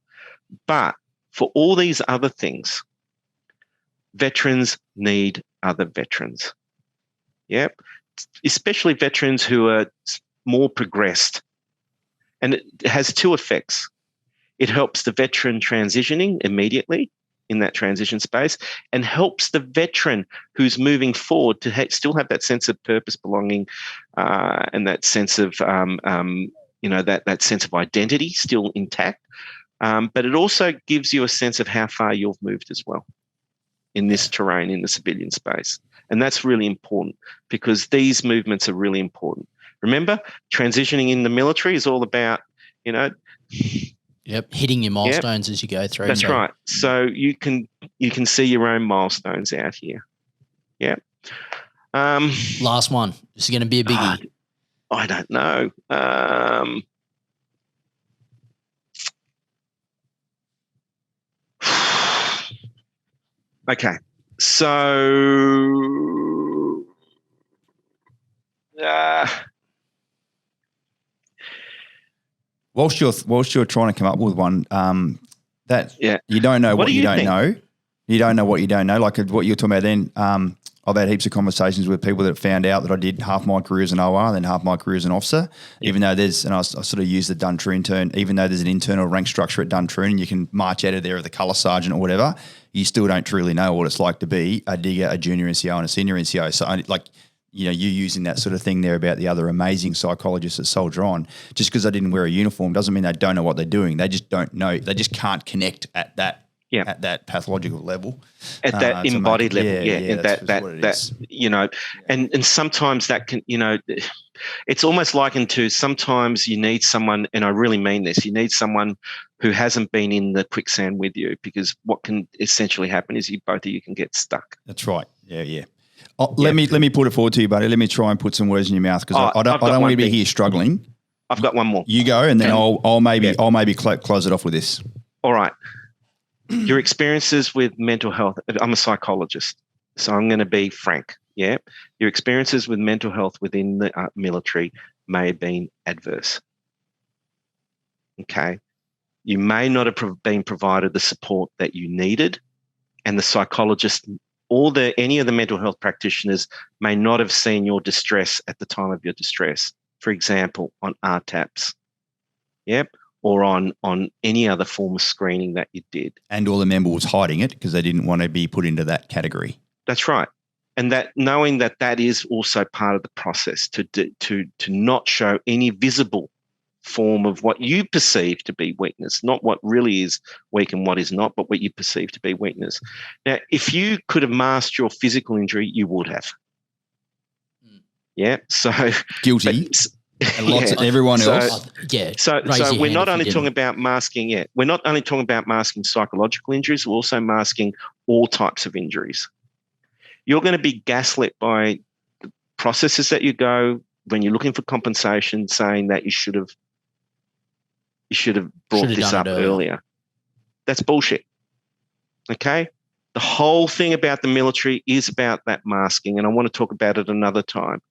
But for all these other things, veterans need other veterans. Yep. Especially veterans who are more progressed. And it has two effects. It helps the veteran transitioning immediately in that transition space, and helps the veteran who's moving forward to still have that sense of purpose, belonging, and that sense of that sense of identity still intact. But it also gives you a sense of how far you've moved as well in this terrain, in the civilian space. And that's really important, because these movements are really important. Remember, transitioning in the military is all about, hitting your milestones as you go through. That's right. So you can see your own milestones out here. Yeah. Last one. This is going to be a biggie. I don't know. Okay. So Whilst you're trying to come up with one, that you don't know what you don't know. You don't know what you don't know. Like what you're talking about then, I've had heaps of conversations with people that found out that I did half my career as an OR and then half my career as an officer, even though and I sort of use the Duntroon term, even though there's an internal rank structure at Duntroon and you can march out of there as a colour sergeant or whatever, you still don't truly know what it's like to be a digger, a junior NCO and a senior NCO. So you using that sort of thing there about the other amazing psychologists at SoldierOn, just because they didn't wear a uniform doesn't mean they don't know what they're doing. They just don't know. They just can't connect at that at that pathological level, at that embodied level, and that and sometimes that can, it's almost likened to sometimes you need someone, and I really mean this, you need someone who hasn't been in the quicksand with you, because what can essentially happen is both of you can get stuck. That's right. Yeah. Let me put it forward to you, buddy. Let me try and put some words in your mouth, because I don't want to be here struggling. I've got one more. You go, and then I'll maybe close it off with this. All right. Your experiences with mental health. I'm a psychologist, so I'm going to be frank. Yeah. Your experiences with mental health within the military may have been adverse. Okay. You may not have been provided the support that you needed, and the psychologist or any of the mental health practitioners may not have seen your distress at the time of your distress. For example, on RTAPs. Yep. Or on any other form of screening that you did. And all the member was hiding it because they didn't want to be put into that category. That's right. And that knowing that is also part of the process to not show any visible form of what you perceive to be weakness, not what really is weak and what is not, but what you perceive to be weakness. Now, if you could have masked your physical injury, you would have. Yeah. So guilty. And lots of everyone else. So we're not only talking about masking yet. We're not only talking about masking psychological injuries, we're also masking all types of injuries. You're going to be gaslit by the processes that you go when you're looking for compensation, saying that you should have brought this up earlier. That's bullshit. Okay? The whole thing about the military is about that masking, and I want to talk about it another time.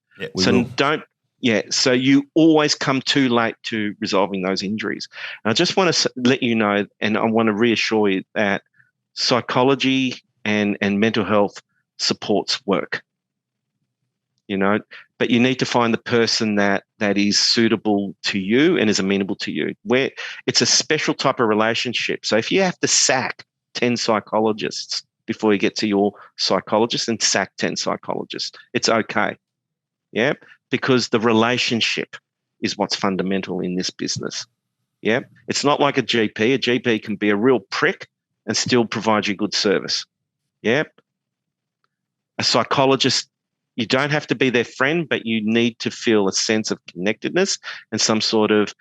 So you always come too late to resolving those injuries. And I just want to let you know, and I want to reassure you that psychology and mental health supports work, but you need to find the person that is suitable to you and is amenable to you, where it's a special type of relationship. So if you have to sack 10 psychologists before you get to your psychologist, and sack 10 psychologists, it's okay. Yeah. Because the relationship is what's fundamental in this business. Yeah. It's not like a GP. A GP can be a real prick and still provide you good service. Yeah. A psychologist, you don't have to be their friend, but you need to feel a sense of connectedness and some sort of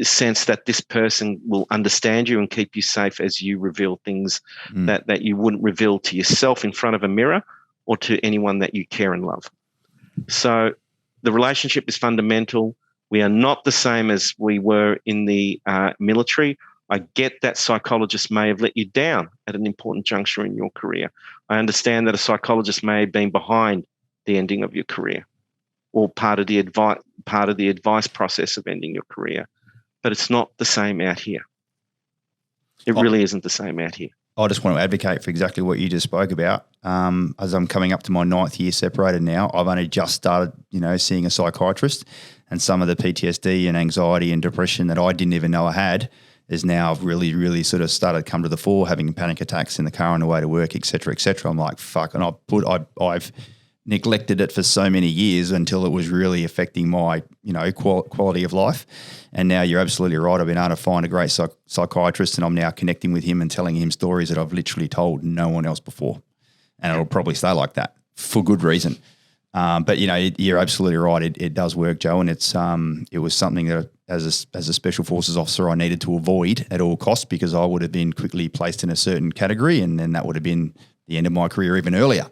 sense that this person will understand you and keep you safe as you reveal things that you wouldn't reveal to yourself in front of a mirror or to anyone that you care and love. So the relationship is fundamental. We are not the same as we were in the military. I get that psychologists may have let you down at an important juncture in your career. I understand that a psychologist may have been behind the ending of your career or part of the advice process of ending your career. But it's not the same out here. It really isn't the same out here. I just want to advocate for exactly what you just spoke about. As I'm coming up to my 9th year separated now, I've only just started, seeing a psychiatrist, and some of the PTSD and anxiety and depression that I didn't even know I had is now really, really sort of started to come to the fore, having panic attacks in the car on the way to work, et cetera, et cetera. I'm like, fuck. And I've neglected it for so many years until it was really affecting my, quality of life. And now you're absolutely right. I've been able to find a great psychiatrist, and I'm now connecting with him and telling him stories that I've literally told no one else before. And it'll probably stay like that for good reason. But you're absolutely right. It does work, Joe. And it was something that as a special forces officer, I needed to avoid at all costs, because I would have been quickly placed in a certain category, and then that would have been the end of my career even earlier.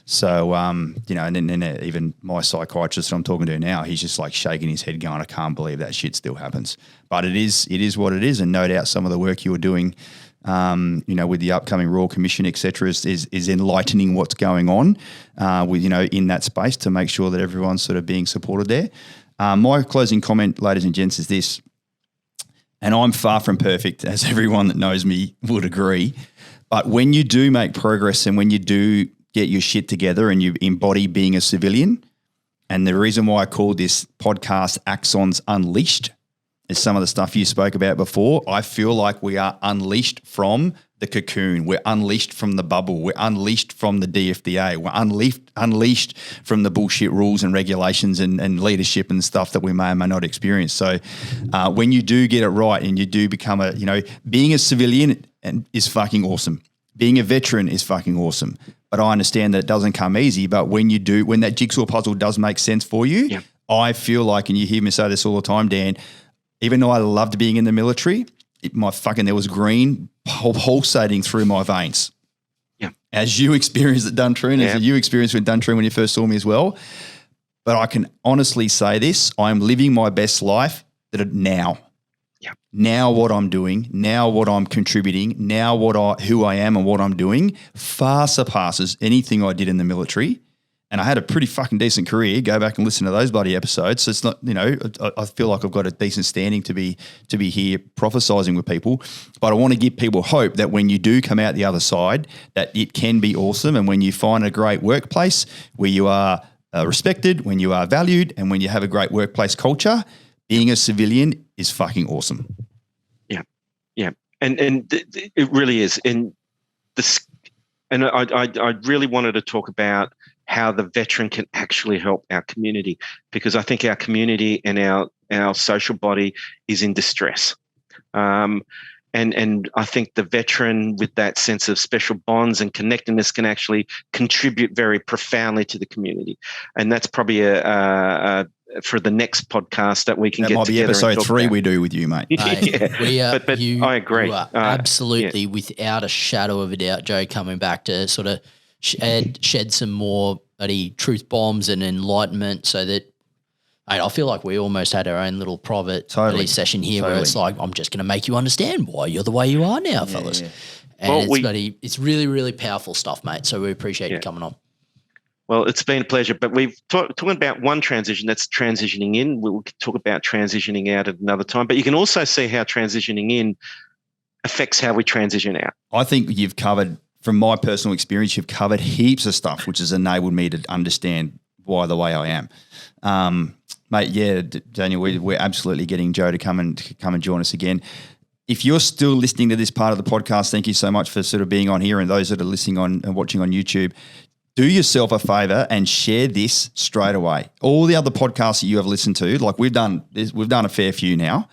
So, and then even my psychiatrist that I'm talking to now, he's just like shaking his head going, I can't believe that shit still happens. But it is what it is. And no doubt some of the work you're doing, with the upcoming Royal Commission, et cetera, is enlightening what's going on, in that space to make sure that everyone's sort of being supported there. My closing comment, ladies and gents, is this. And I'm far from perfect, as everyone that knows me would agree. But when you do make progress and when you do get your shit together and you embody being a civilian, and the reason why I called this podcast Axon's Unleashed is some of the stuff you spoke about before. I feel like we are unleashed from the cocoon. We're unleashed from the bubble. We're unleashed from the DFDA. We're unleashed from the bullshit rules and regulations and leadership and stuff that we may or may not experience. So when you do get it right and you do become being a civilian is fucking awesome. Being a veteran is fucking awesome. But I understand that it doesn't come easy. But when that jigsaw puzzle does make sense for you, I feel like, and you hear me say this all the time, Dan, even though I loved being in the military, there was green pulsating through my veins. Yeah. As you experienced at Duntroon, as you experienced with Duntroon when you first saw me as well. But I can honestly say this, I'm living my best life now. Yeah. Now what I'm doing, now what I'm contributing, now who I am and what I'm doing far surpasses anything I did in the military. And I had a pretty fucking decent career. Go back and listen to those bloody episodes. So it's not, I feel like I've got a decent standing to be here prophesizing with people. But I want to give people hope that when you do come out the other side, that it can be awesome. And when you find a great workplace where you are respected, when you are valued, and when you have a great workplace culture, being a civilian is fucking awesome. Yeah, and it really is. And I really wanted to talk about how the veteran can actually help our community, because I think our community and our social body is in distress. And I think the veteran with that sense of special bonds and connectedness can actually contribute very profoundly to the community. And that's probably for the next podcast that we can get together. That might be episode 3 we do with you, mate. But I agree. You are absolutely, without a shadow of a doubt, Joe, coming back to sort of shed some more bloody truth bombs and enlightenment, so that I feel like we almost had our own little private session here where it's like, I'm just going to make you understand why you're the way you are now, fellas. Yeah. And it's really, really powerful stuff, mate. So we appreciate you coming on. Well, it's been a pleasure. But we've talking about one transition, that's transitioning in. We'll talk about transitioning out at another time. But you can also see how transitioning in affects how we transition out. I think you've covered, from my personal experience, you've covered heaps of stuff, which has enabled me to understand why the way I am. Mate, Daniel, we're absolutely getting Joe to come and join us again. If you're still listening to this part of the podcast, thank you so much for sort of being on here, and those that are listening on and watching on YouTube, do yourself a favor and share this straight away. All the other podcasts that you have listened to, like we've done a fair few now,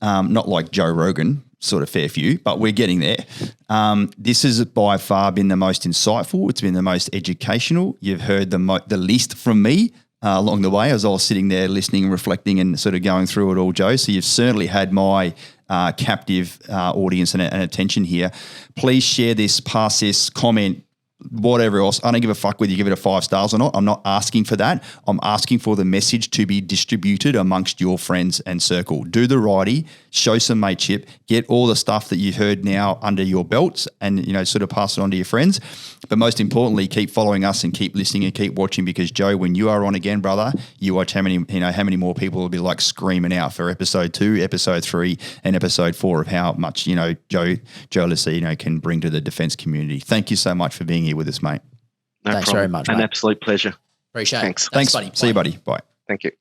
not like Joe Rogan sort of fair few, but we're getting there. This has by far been the most insightful. It's been the most educational. You've heard the least from me along the way as I was sitting there listening and reflecting and sort of going through it all, Joe. So you've certainly had my captive audience and attention here. Please share this, pass this, comment, whatever else. I don't give a fuck whether you give it a 5 stars or not. I'm not asking for that. I'm asking for the message to be distributed amongst your friends and circle. Do the righty, show some mateship, get all the stuff that you've heard now under your belts, and sort of pass it on to your friends. But most importantly, keep following us and keep listening and keep watching, because Joe, when you are on again, brother, you watch how many more people will be like screaming out for episode 2, episode 3, and episode 4 of how much Joe Losinno can bring to the defence community. Thank you so much for being here with us, mate. No Thanks problem. very much, An mate. absolute pleasure. Appreciate Thanks. it. Thanks, buddy. See you, buddy. Bye. Thank you.